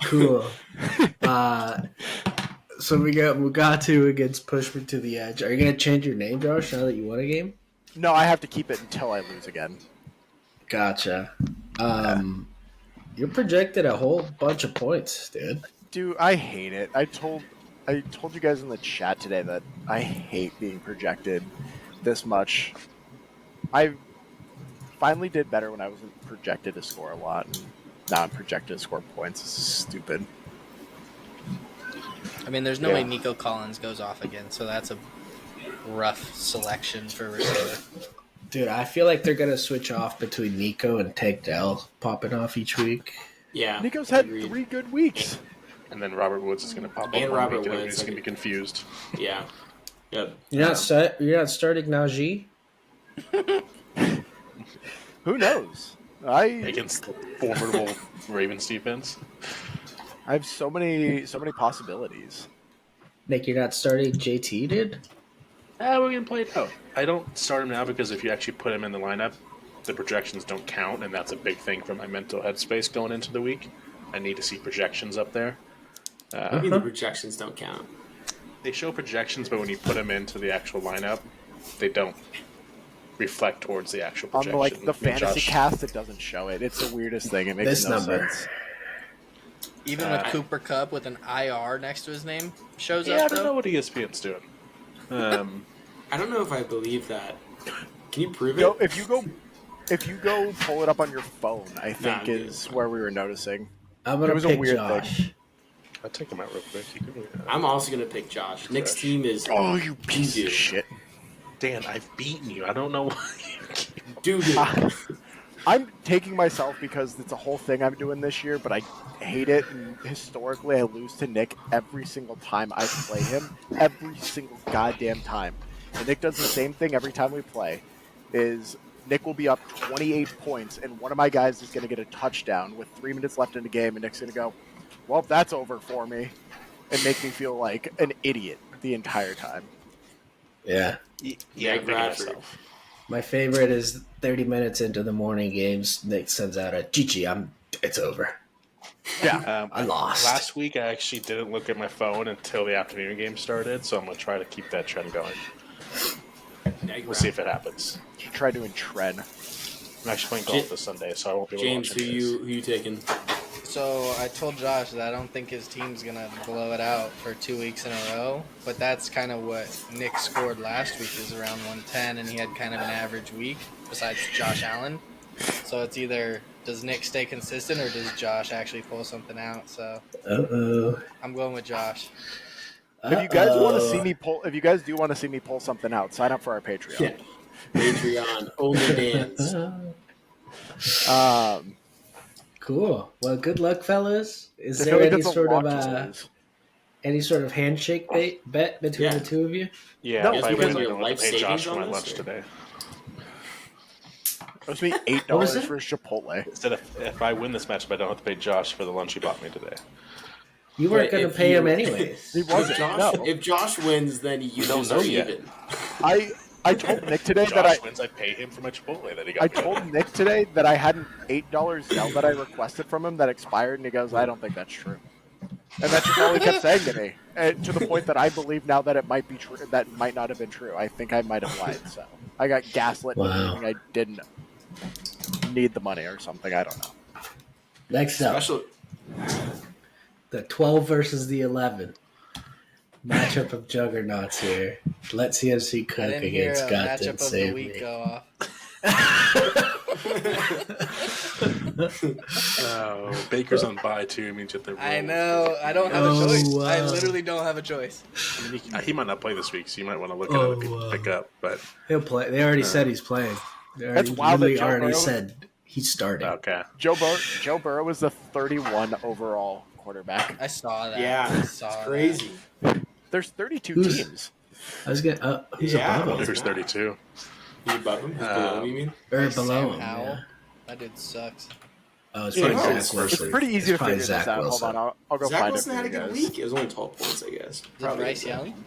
Cool. So we got Mugatu against Push Me to the Edge. Are you gonna change your name, Josh? Now that you won a game? No, I have to keep it until I lose again. Gotcha. You're projected a whole bunch of points, dude. Dude, I hate it. I told you guys in the chat today that I hate being projected this much. I finally did better when I wasn't projected to score a lot. And now I'm projected to score points. This is stupid. I mean, there's no Yeah. way Nico Collins goes off again, so that's a rough selection for receiver. Dude, I feel like they're gonna switch off between Nico and Tank Dell popping off each week. Yeah. Nico's had agreed. 3 good weeks. And then Robert Woods is going to pop up. And one Robert week, and Woods, everybody's going to be confused. Yeah. Yep. You're not starting Najee? Who knows? I Against the formidable Ravens defense. have so many possibilities. Nick, you're not starting JT, dude? We're going to play it out. I don't start him now because if you actually put him in the lineup, the projections don't count, and that's a big thing for my mental headspace going into the week. I need to see projections up there. I mean, the projections don't count. They show projections, but when you put them into the actual lineup, they don't reflect towards the actual On projection. the I mean, fantasy Josh- cast, it doesn't show it. It's the weirdest thing. It makes This no number. sense. Even with Cooper Cup with an IR next to his name shows Yeah, I up, don't know though. what ESPN's doing. I don't know if I believe that. Can you prove Go, it? if you go pull it up on your phone, I think dude. is where we were noticing. I'm gonna It was a pick weird Josh. I'll take him out real quick. You can, I'm also going to pick Josh. Nick's team is Oh, you piece Dude. of shit! Dan, I've beaten you. I don't know why you keep... dude. I'm taking myself because it's a whole thing I'm doing this year, but I hate it. And historically, I lose to Nick every single time I play him. Every single goddamn time. And Nick does the same thing every time we play. Is Nick will be up 28 points, and one of my guys is going to get a touchdown with 3 minutes left in the game, and Nick's going to go, well, that's over for me, and make me feel like an idiot the entire time. Yeah. Yeah, I'm thinking Bradford. myself. My favorite is 30 minutes into the morning games, Nick sends out a Gigi, it's over. Yeah. I lost. Last week, I actually didn't look at my phone until the afternoon game started, so I'm going to try to keep that trend going. We'll see if it happens. Try doing trend. I'm actually playing golf this Sunday, so I won't be able James, to watch who you taking? So I told Josh that I don't think his team's gonna blow it out for 2 weeks in a row, but that's kind of what Nick scored last week, is around 110, and he had kind of an average week besides Josh Allen. So it's either does Nick stay consistent or does Josh actually pull something out? So I'm going with Josh. If you guys want to see me pull, if you guys do want to see me pull something out, sign up for our Patreon. Yeah. Patreon, OnlyFans. Cool. Well, good luck, fellas. Is I there feel like any it's a sort of lot to lose. any sort of handshake bet between Yeah. the two of you? Yeah, No, if I because win, of I'm your going life to pay Josh savings for on my this, lunch or? today. It was me What was $8 it? for Chipotle. Instead, if I win this matchup, I don't have to pay Josh for the lunch he bought me today. You weren't But going to if pay you- him anyways. He wasn't. No, If Josh wins, then you don't guys know are yet. even. I told Nick today If that Josh wins, I pay him for my Chipotle that he got. I me. told Nick today that I had an $8 Zelle that I requested from him that expired, and he goes, "I don't think that's true." And that's just all he kept saying to me, and to the point that I believe now that it might be true. That might not have been true. I think I might have lied. So I got gaslit into Wow. believing I didn't need the money or something. I don't know. Next up, Special. the 12 versus the 11. Matchup of juggernauts here. Let CMC I cook didn't hear a against God matchup Didn't of the Save week Me. go off. Oh, Baker's on bye too. Means that they're. I know. I don't have a Oh, choice. wow. I literally don't have a choice. I mean, he might not play this week, so you might want to look at other people to pick up. But He'll play. They already said he's playing. They That's already, wild that literally Joe already Burrow- said he's starting. okay, Joe Burrow was the 31 overall quarterback. I saw that. Yeah, I it's saw that. crazy. There's 32 Who's- teams. I was gonna. Who's Yeah, I above wonder him? who's 32. You above him? He's below him, you mean? Or Sam below him? Howell. Yeah. That dude sucks. Oh, it's Yeah, probably no, Zach Wilson. It's pretty easy It's to probably figure Zach this out. Wilson. Hold on, I'll go Zach find Wilson it had for a you good guys. week. It was only 12 points, I guess. Is it Probably Bryce good. Young?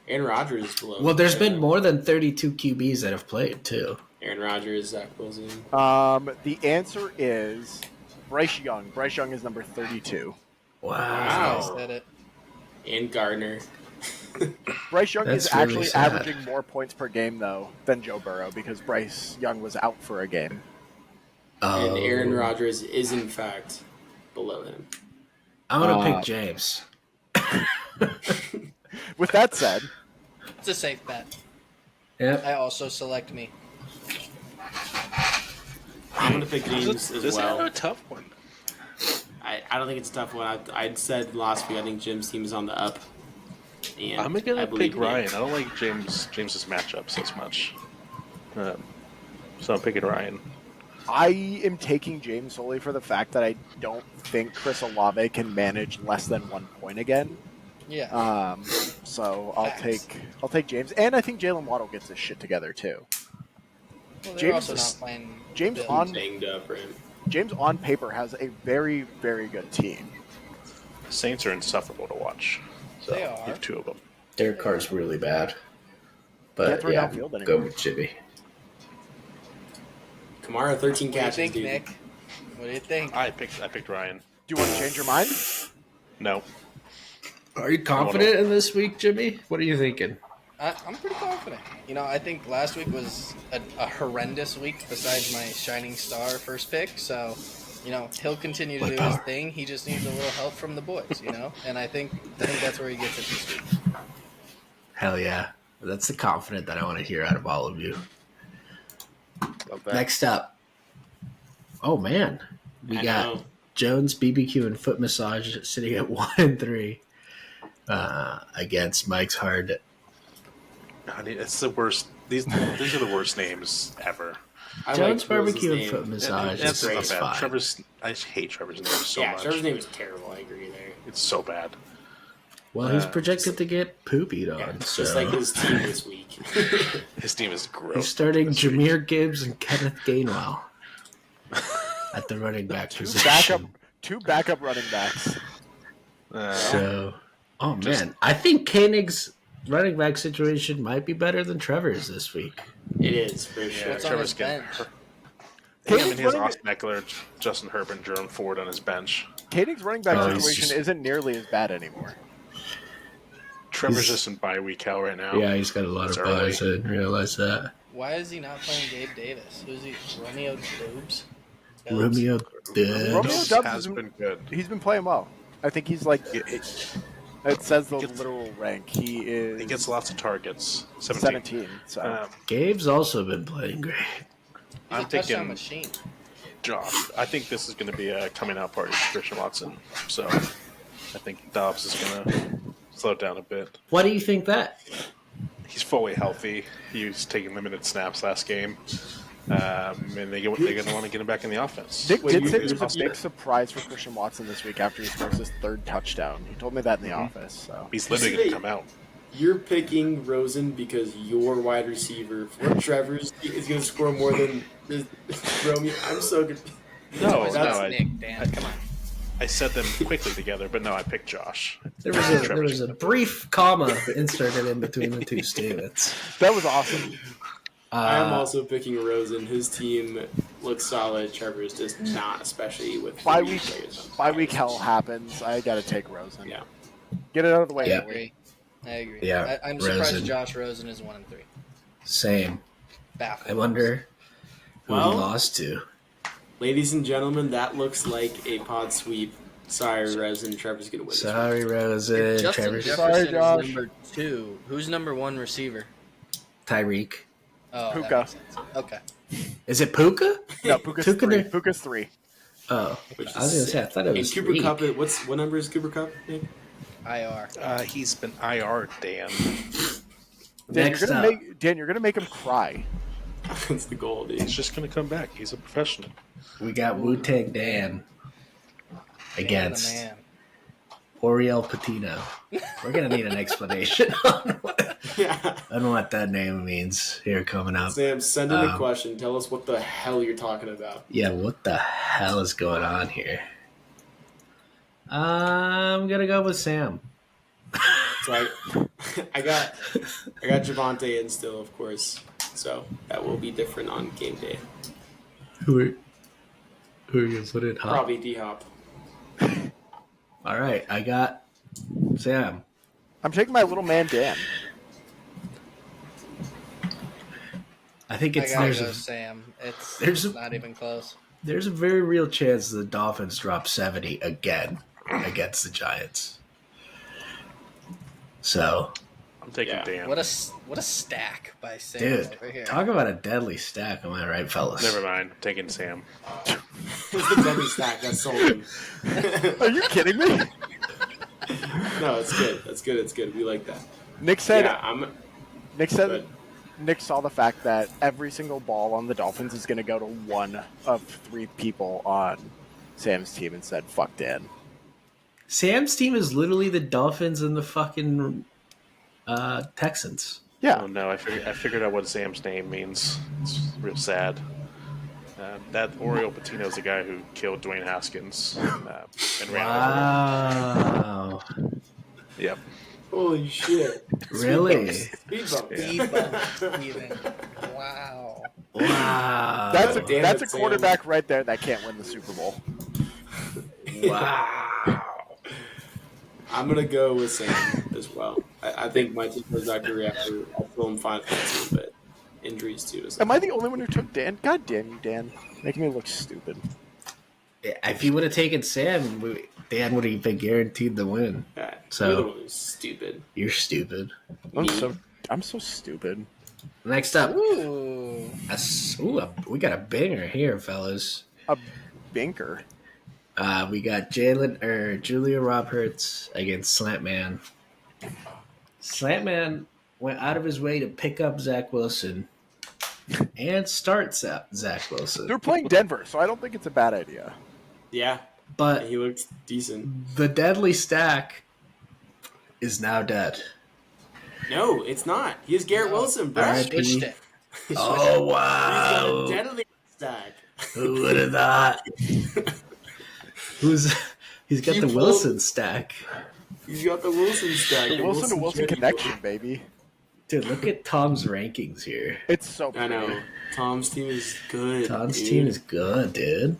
Aaron Rodgers is below. Well, there's been Aaron- more than 32 QBs that have played too. Aaron Rodgers, Zach Wilson. The answer is Bryce Young. Bryce Young is number 32. Wow. Wow. I said it. And Gardner. Bryce Young That's is really actually sad. averaging more points per game though than Joe Burrow because Bryce Young was out for a game. Oh. And Aaron Rodgers is, in fact, below him. I'm gonna pick James. With that said, It's a safe bet. Yep. I also select me. I'm going to pick James as This is well. a tough one. I don't think it's a tough one. I'd said last week I think Jim's team is on the up. And I'm I gonna believe pick in it. Ryan. I don't like James's matchups as much, so I'm picking Ryan. I am taking James solely for the fact that I don't think Chris Olave can manage less than 1 point again. Yeah. So I'll Facts. take James, and I think Jalen Waddle gets his shit together too. Well, they're James also is- not playing. James Bill. on Banged up, right? James on paper has a very very good team. Saints are insufferable to watch. So They you are. have two of them. Their car's really bad. But Can't throw yeah, downfield go anymore. with Jimmy. Kamara, 13 What do you catches, think, dude. Nick? What do you think? I picked Ryan. Do you want to change your mind? No, Are you confident in this week, Jimmy? What are you thinking? I'm pretty confident. You know, I think last week was a horrendous week besides my shining star first pick. So, you know, he'll continue to What do his power? thing. He just needs a little help from the boys, you know? And I think that's where he gets it this week. Hell yeah. That's the confident that I want to hear out of all of you. Love that. Next up. Oh man. We I got know. Jones, BBQ, and Foot Massage sitting at 1-3 against Mike's Hard. honey, it's the worst. These are the worst names ever. I Jones like Wilson's Barbecue and name. Foot Massage That's is not is bad. fine. I just hate Trevor's name so Yeah, much. Trevor's name is terrible. I agree there. It's so bad. Well, he's projected to get poopied on. Yeah, so just like his team this week. His team is he's gross. starting Jameer Gibbs and Kenneth Gainwell at the running back position. Two backup running backs. So, oh man, I think Koenig's running back situation might be better than Trevor's this week. It is, for sure. What's on Trevor's his getting bench? hurt. Koenig's Him and his running- Austin Eckler, Justin Herbert, and Jerome Ford on his bench. Koenig's running back Oh, he's situation just- isn't nearly as bad anymore. Trevor's He's- just in bye week hell right now. Yeah, he's got a lot It's of buys. I early. didn't realize that. Why is he not playing Gabe Davis? Who's he? Romeo Dubes? Romeo Dubs. Romeo Dubs has been good. He's been playing well. I think he's like it says the literal rank. He He gets is lots of targets. 17. So Gabe's also been playing great. He's I'm a touchdown thinking machine. Josh. I think this is going to be a coming out party for Christian Watson. So I think Dobbs is going to slow down a bit. Why do you think that? He's fully healthy. He was taking limited snaps last game. And they're going to want to get him back in the offense. Nick Wait, did you- say it was you- a big surprise for Christian Watson this week after he scores his 3rd touchdown. He told me that in the office. So He's literally going to come out. You're picking Rosen because your wide receiver for Trevor's is going to score more than Romeo. I'm so good. No, It's no, not Nick, Dan. Come on. I said them quickly together, but no, I picked Josh. There was a brief comma inserted in between the two statements. that was awesome. I am also picking Rosen. His team looks solid. Trevor's just not, especially with Bye three week, players on bye fire. week hell happens. I got to take Rosen. Yeah. Get it out of the way. Yeah. I agree. Yeah, I'm surprised Rosen. Josh Rosen is 1-3. Same. Baffled. I wonder who Well- he lost to. Ladies and gentlemen, that looks like a pod sweep. Sorry, Rosen. Trevor's going to win. this Sorry, Rosen. Justin Trevor Jefferson Josh. is number 2. Who's number 1 receiver? Tyreek. Oh, that Puka. makes sense. Okay. Is it Puka? No, Puka's Puka 3. there? Puka's 3. Oh, Which I was is gonna say I thought it And was Cooper Tyreek. Cup, what number is Cooper Cup? Nick? IR. He's been IR, Dan. Next you're up. gonna make him cry. That's the goal, dude. He's just going to come back. He's a professional. We got Wu Tang Dan Man, against the man. Oriel Patino. We're gonna need an explanation on Yeah. what that name means here coming up. Sam, send in a Um, question. Tell us what the hell you're talking about. Yeah, what the hell is going on here? I'm gonna go with Sam. So I got Javante in still, of course. So that will be different on game day. Who are you put it? Huh? Probably D Hop. All right, I got Sam. I'm taking my little man Dan. I think I it's gotta there's go a, Sam. It's there's a- not even close. there's a very real chance the Dolphins drop 70 again against the Giants. So, I'm taking Yeah. Dan. What a stack by Sam dude, over here. talk about a deadly stack. Am I right, fellas? Never mind. I'm taking Sam. It's the Debbie stack that sold him. Are you kidding me? No, it's good. That's good. It's good. We like that. Nick said. Yeah, Nick said. Good. Nick saw the fact that every single ball on the Dolphins is going to go to one of 3 people on Sam's team and said, "Fuck Dan." Sam's team is literally the Dolphins and the fucking Texans. Yeah. Oh no, I figured out what Sam's name means. It's real sad. That Oriel Patino is the guy who killed Dwayne Haskins and ran Wow. over him. Yep. Holy shit. Really? Speed bump. Yeah. Speed bump, even. Wow. Wow. That's a damn that's it, a Sam. quarterback right there that can't win the Super Bowl. wow. I'm going to go with Sam as well. I think my team goes back to reactor. I'll throw him fine for the team, but injuries too. Am I the only one who took Dan? God damn you, Dan. Making me look stupid. If you would have taken Sam, Dan would have been guaranteed the win. Yeah, So- you're the one who's stupid. You're stupid. I'm so stupid. Next up, Ooh. we got a banger here, fellas. A banker. We got Julia Roberts against Slantman. Slantman went out of his way to pick up Zach Wilson and start Zach Wilson. They're playing Denver, so I don't think it's a bad idea. Yeah, But he looked decent. the deadly stack is now dead. No, it's not. He has Garrett Wilson, bro. All right. Switched it. Oh, He's got a wow. deadly stack. Who would have thought? He's got You the pulled- Wilson stack. He's got the Wilson stack. The and Wilson to Wilson ready. connection, baby. Dude, look at Tom's rankings here. It's so I pretty. know. Tom's team is good. Tom's dude. team is good, dude.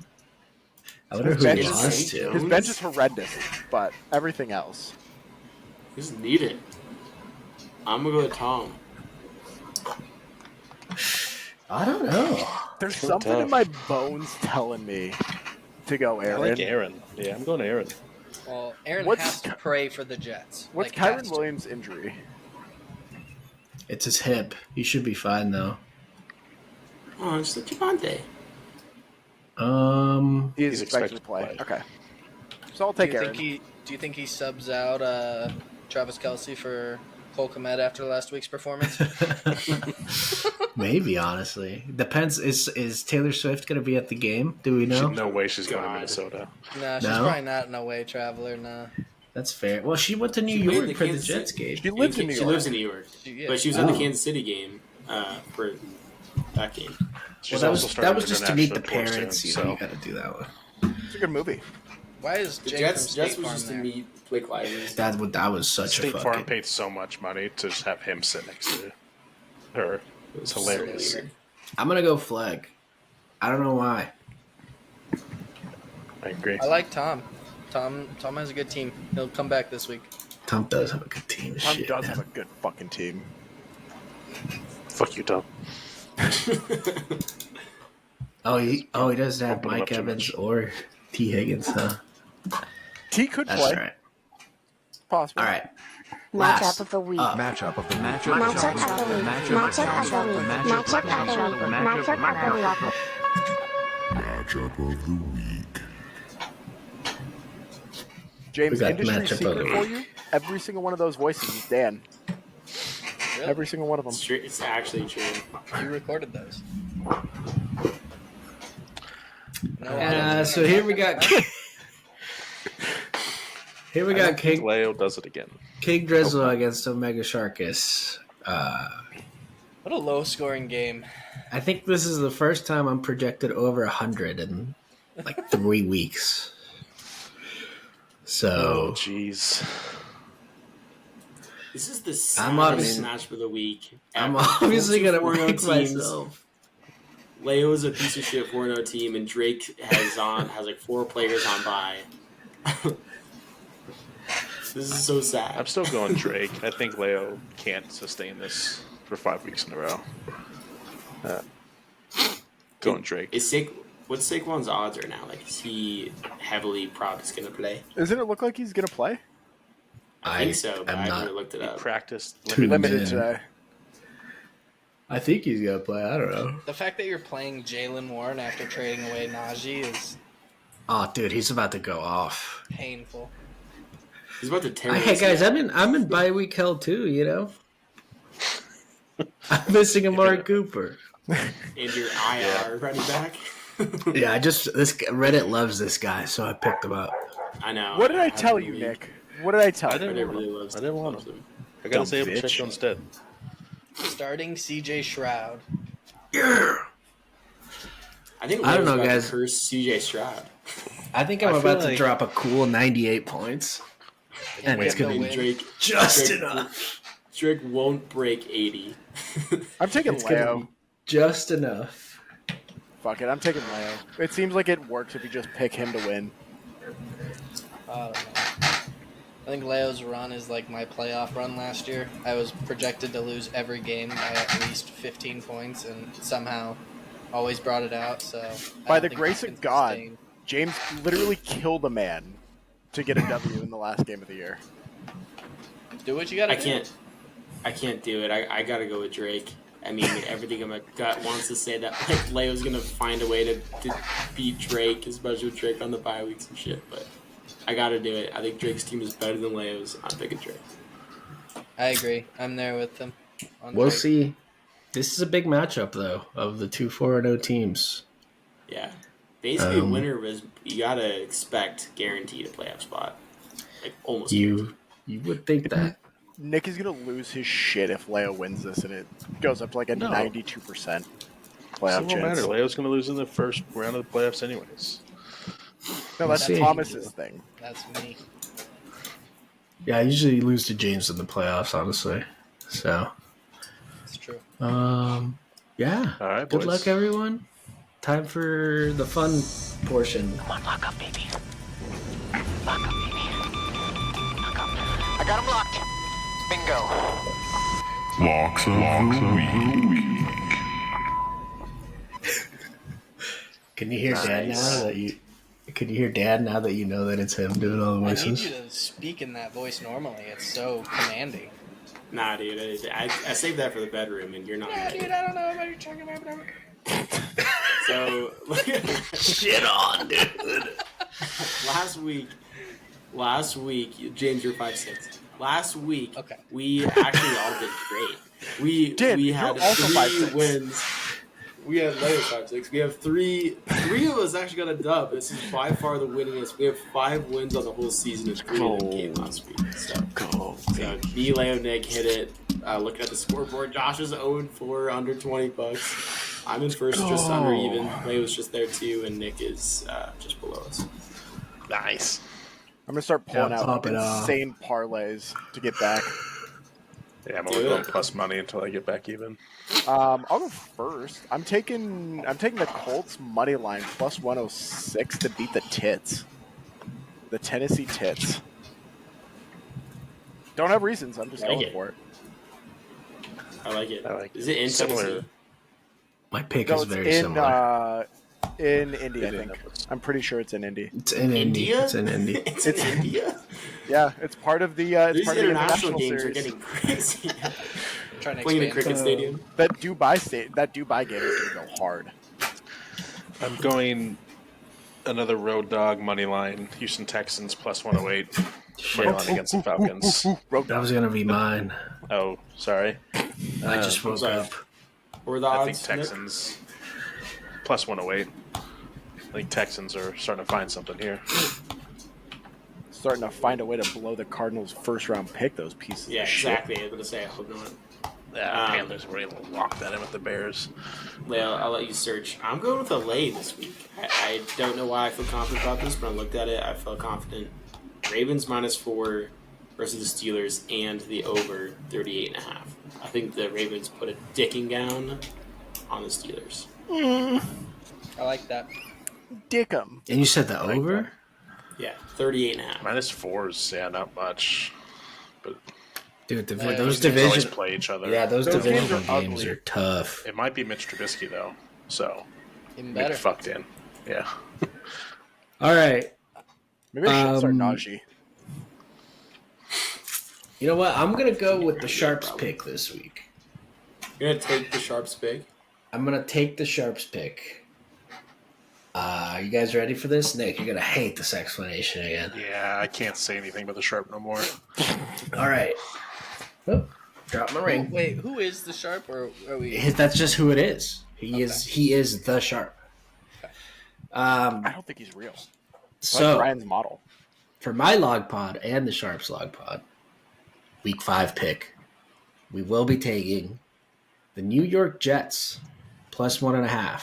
I wonder His who bench, he is, lost to. his bench is horrendous, but everything else. He doesn't need it. I'm gonna go with Tom. I don't know. There's So something in tough. my bones telling me to go I Aaron. like Aaron. Yeah, I'm going Aaron. Well, Aaron What's has to Ky- pray for the Jets. What's Like, has Kyron to. Williams' injury? It's his hip. He should be fine though. Oh, it's the Javante. He's He's expected to expected play. to play. Okay. So I'll Do take you Aaron. think he subs out Travis Kelsey for Cole Kmet after last week's performance? Maybe honestly depends. Is Taylor Swift going to be at the game? Do we know? No way she's going to God. Minnesota. Nah, she's No? probably not an away traveler. Nah. That's fair. Well, she went to New She played York the for the Kansas Jets City- game. She lives in New She York. lives in New York, Yeah. but she was at the Oh. Kansas City game for that game. She's Well, also that starting was an just to meet the international tour parents. soon, You know, so you got to do that one. It's a good movie. Why is The Jake Jets from State was Farm just to there? meet Blake Lively. That was such State a Farm fucking. paid so much money to just have him sit next to her. It was hilarious. So weird. I'm gonna go Flag. I don't know why. I agree. I like Tom. Tom has a good team. He'll come back this week. Tom does have a good team. Tom Shit, does man. have a good fucking team. Fuck you, Tom. He doesn't have Open him Mike up too Evans much. or T Higgins, huh? T could That's play. right. Possible. All right. Matchup Last of the week. up. Matchup of the matchup. Matchup of the week. Matchup of the week. Matchup of the week. Matchup of the week. James, We got industry matchup of secret the for week. you. Every single one of those voices is Dan. Really? Every single one of them. It's actually true. You recorded those. No, So here we got. Here we got King Leo does it again. Drizzle against Omega Sharkus. what a low-scoring game. I think this is the first time I'm projected over 100 in like 3 weeks. Oh, So jeez. This is the I'm saddest obviously- match for the week. I'm ever. obviously Both gonna 4-0 pick teams. myself. Leo is a piece of shit 4-0 team, and Drake has like 4 players on bye. This is so sad. I'm still going Drake. I think Leo can't sustain this for 5 weeks in a row. Going Drake. What's Saquon's odds right now? Like, is he heavily probably going to play? Doesn't it look like he's gonna play? I think so, but I'm I not. never looked it He up. practiced Too limited. Limited Man. today. I think he's gonna play. I don't know. The fact that you're playing Jalen Warren after trading away Najee is Oh, dude, he's about to go off. painful. He's about to tear Hey his guys, ACL. I'm in bye week hell too. You know, I'm missing Amari Cooper. And your IR running back. Yeah, this Reddit loves this guy, so I picked him up. I know. What did I have tell him you, in the league. Nick? What did I tell you? Reddit really loves I didn't want loves him. I got Don't to say bitch. Pacheco instead. Starting CJ Shroud. I think I don't Leo's know, about guys. to curse CJ Stroud. I think I'm I feel about to like- drop a cool 98 points, and it's gonna no be win. Drake just Drake- enough. Drake won't break 80. I'm taking It's gonna Leo. be just enough. Fuck it, I'm taking Leo. It seems like it works if you just pick him to win. I don't know. I think Leo's run is like my playoff run last year. I was projected to lose every game by at least 15 points, and somehow always brought it out. So I By don't the think grace that of can God, sustain. James literally killed a man to get a W in the last game of the year. Do what you gotta I do. can't do it. I gotta go with Drake. I mean, everything in my gut wants to say that like Leo's gonna find a way to beat Drake, especially with Drake on the bye weeks and shit. But I gotta do it. I think Drake's team is better than Leo's. I'm picking Drake. I agree. I'm there with them. on We'll Drake. see. This is a big matchup, though, of the two 4-0 teams. Yeah, basically, winner was you gotta expect guaranteed a playoff spot, like almost. You would think that. Nick is gonna lose his shit if Leo wins this, and it goes up to like a No. 92% It playoff won't chance. matter. Leo's going to lose in the first round of the playoffs anyways. No, that's See. Thomas's thing. That's me. Yeah, I usually lose to James in the playoffs, honestly. So, It's true. yeah. All right, Good boys. luck, everyone. Time for the fun portion. Come on, lock up, baby. Lock up, baby. Lock up. I got him locked. Bingo. Locks of the week. Can you hear Dan Nice. now that you? Can you hear Dan now that you know that it's him doing all the I need voices? you to speak in that voice normally. It's so commanding. Nah, dude, I saved that for the bedroom, and you're not. Yeah, dude, I don't know about your talking about whatever. So Shit on, dude. last week, James, you're 5'6". Last week, Okay. we actually all did great. We had you're also 3 5'6". wins. We had Leo 5'6". We have three of us actually got a dub. This is by far the winningest. We have 5 wins on the whole season, and 3 of them came last week. So me, Leo, Nick hit it. Looking at the scoreboard, Josh is 0-4, under $20. I'm in first, just under even. Leo's just there too, and Nick is just below us. Nice. I'm gonna start pulling Yeah, out pop it off. insane parlays to get back. Yeah, I'm only going plus money until I get back even. I'll go first. I'm taking the Colts money line plus 106 to beat the Tits, the Tennessee Tits. Don't have reasons. I'm just Like going it. for it. I like it. I like Is it in similar. Tennessee? My pick No, is it's very similar. in Indy. I think. Indianapolis. I'm pretty sure it's in Indy. It's in Indy. India? It's in Indy. It's in India. Yeah, it's part of the These part of the international international games series. are getting crazy. I'm trying to Playing in a expand. cricket stadium. That Dubai game is gonna go hard. I'm going another road dog money line. Houston Texans plus 108 money line against the Falcons. That was gonna be mine. Oh, sorry. I just woke sorry. up. What were the I odds? think Texans plus 108. I think Texans are starting to find something here. Starting to find a way to blow the Cardinals' first round pick. Those pieces. Yeah, of shit. exactly. I was gonna say I hope not. Yeah, Panthers were able to lock that in with the Bears. Leo, I'll let you search. I'm going with a lay this week. I don't know why I feel confident about this, but I looked at it. I felt confident. Ravens -4 versus the Steelers and the over 38.5. I think the Ravens put a dicking down on the Steelers. I like that. Dick 'em. And you said the over? Yeah, 38.5. -4s, yeah, not much. But Dude, Yeah, those they always division. play each other. Yeah, those Those games divisional are games ugly. are tough. It might be Mitch Trubisky though, so Even maybe better. fucked in. Yeah. All right. Maybe I should start Um, Najee. You know what? I'm gonna go with the Sharps pick this week. You're going to take the Sharps pick? I'm gonna take the Sharps pick. You guys ready for this? Nick, you're gonna hate this explanation again. Yeah, I can't say anything about the Sharp no more. All right. Oh, drop my ring. Wait, who is the Sharp, or are we? That's just who it is. He is the Sharp. I don't think he's real. I like So Ryan's model. for my log pod and the Sharps log pod, week 5 pick, we will be taking the New York Jets plus 1.5.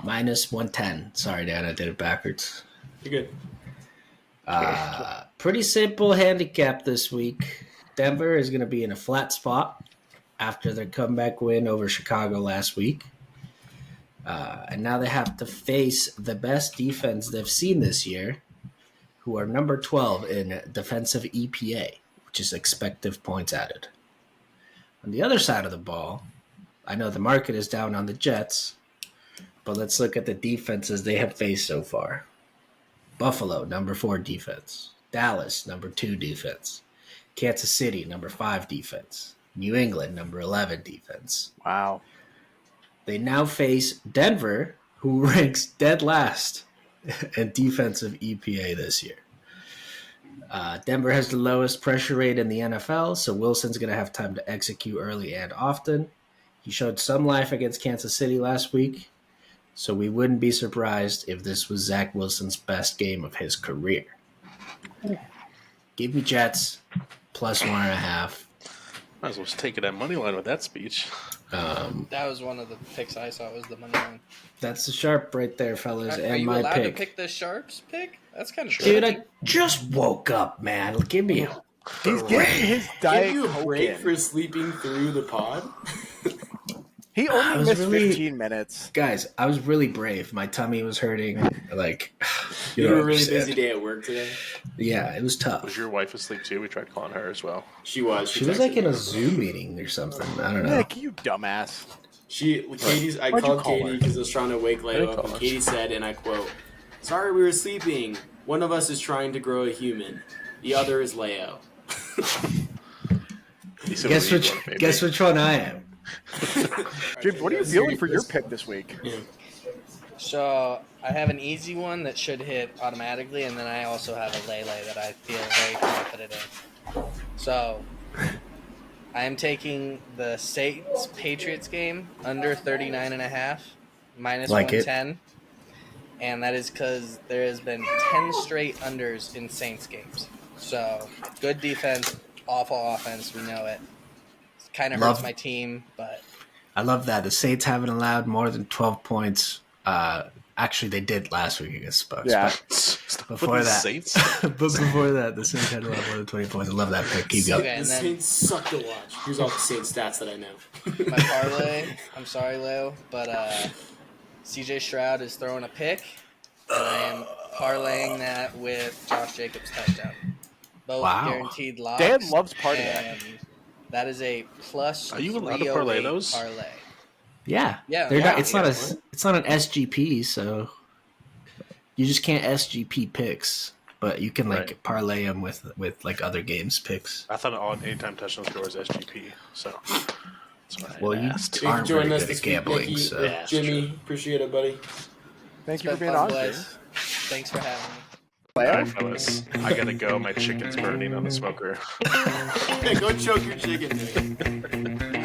Minus 110. Sorry, Dan, I did it backwards. You're good. Pretty simple handicap this week. Denver is going to be in a flat spot after their comeback win over Chicago last week. And now they have to face the best defense they've seen this year, who are number 12 in defensive EPA, which is expected points added. On the other side of the ball, I know the market is down on the Jets, but let's look at the defenses they have faced so far. Buffalo, number 4 defense. Dallas, number 2 defense. Kansas City, number 5 defense. New England, number 11 defense. Wow. They now face Denver, who ranks dead last in defensive EPA this year. Denver has the lowest pressure rate in the NFL, so Wilson's going to have time to execute early and often. He showed some life against Kansas City last week, so we wouldn't be surprised if this was Zach Wilson's best game of his career. Give me Jets plus 1.5. Might as well just take it at money line with that speech. That was one of the picks I saw. Was the money line. That's the sharp right there, fellas, Are and you my allowed pick. to pick the Sharps pick? That's kind of Dude, I just woke up, man. Give me a He's getting his Give diet you a Coke break in. for sleeping through the pod? He I only was missed really- 15 minutes. Guys, I was really brave. My tummy was hurting. Like, You don't had a really understand. busy day at work today. Yeah, it was Was tough. your wife asleep too? We tried calling her as well. She was. She was like texted in me. a Zoom meeting or something. I don't know. Nick, you dumbass. I Why'd you called call Katie her? because I was trying to wake Leo didn't up, call and her. Katie said, and I quote, "Sorry, we were sleeping. One of us is trying to grow a human. The other is Leo." He said, Guess "What do you which want, baby?" guess which one I am. James, what are you feeling for your pick this week? So I have an easy one that should hit automatically, and then I also have a Lele that I feel very confident in. So I am taking the Saints Patriots game under 39.5, minus Like it. 110. And that is because there has been 10 straight unders in Saints games. So good defense, awful offense. We know it. Kind of hurts Love- my team, but I love that the Saints haven't allowed more than 12 points. Actually, they did last week against Bucks. Yeah. Stop Before with the that. Saints. But before that, the Saints had allowed more than 20 points. I love that pick. Keep going. Okay, The and then- Saints suck to watch. Here's all the Saints stats that I know. my parlay, I'm sorry, Leo, but CJ Stroud is throwing a pick, and I am parlaying that with Josh Jacobs' touchdown. Both Wow. guaranteed locks. Dan loves parlay. and that is a plus. Are you allowed to parlay 308 those? Parlay. Yeah. Yeah. They're Yeah. not, it's not an SGP, so you just can't SGP picks, but you can like Right. parlay them with like other games picks. I thought all anytime touchdown score was SGP. So that's why Well, I you asked. Thank you aren't for joining very us good this at week, gambling, Nicky, so Yeah, it's Jimmy. Appreciate it, buddy. Thank It's you for been being fun, on. boys. Thanks for having me. All Leo? right, fellas. I gotta go. My chicken's burning on the smoker. Hey, go choke your chicken, Nick.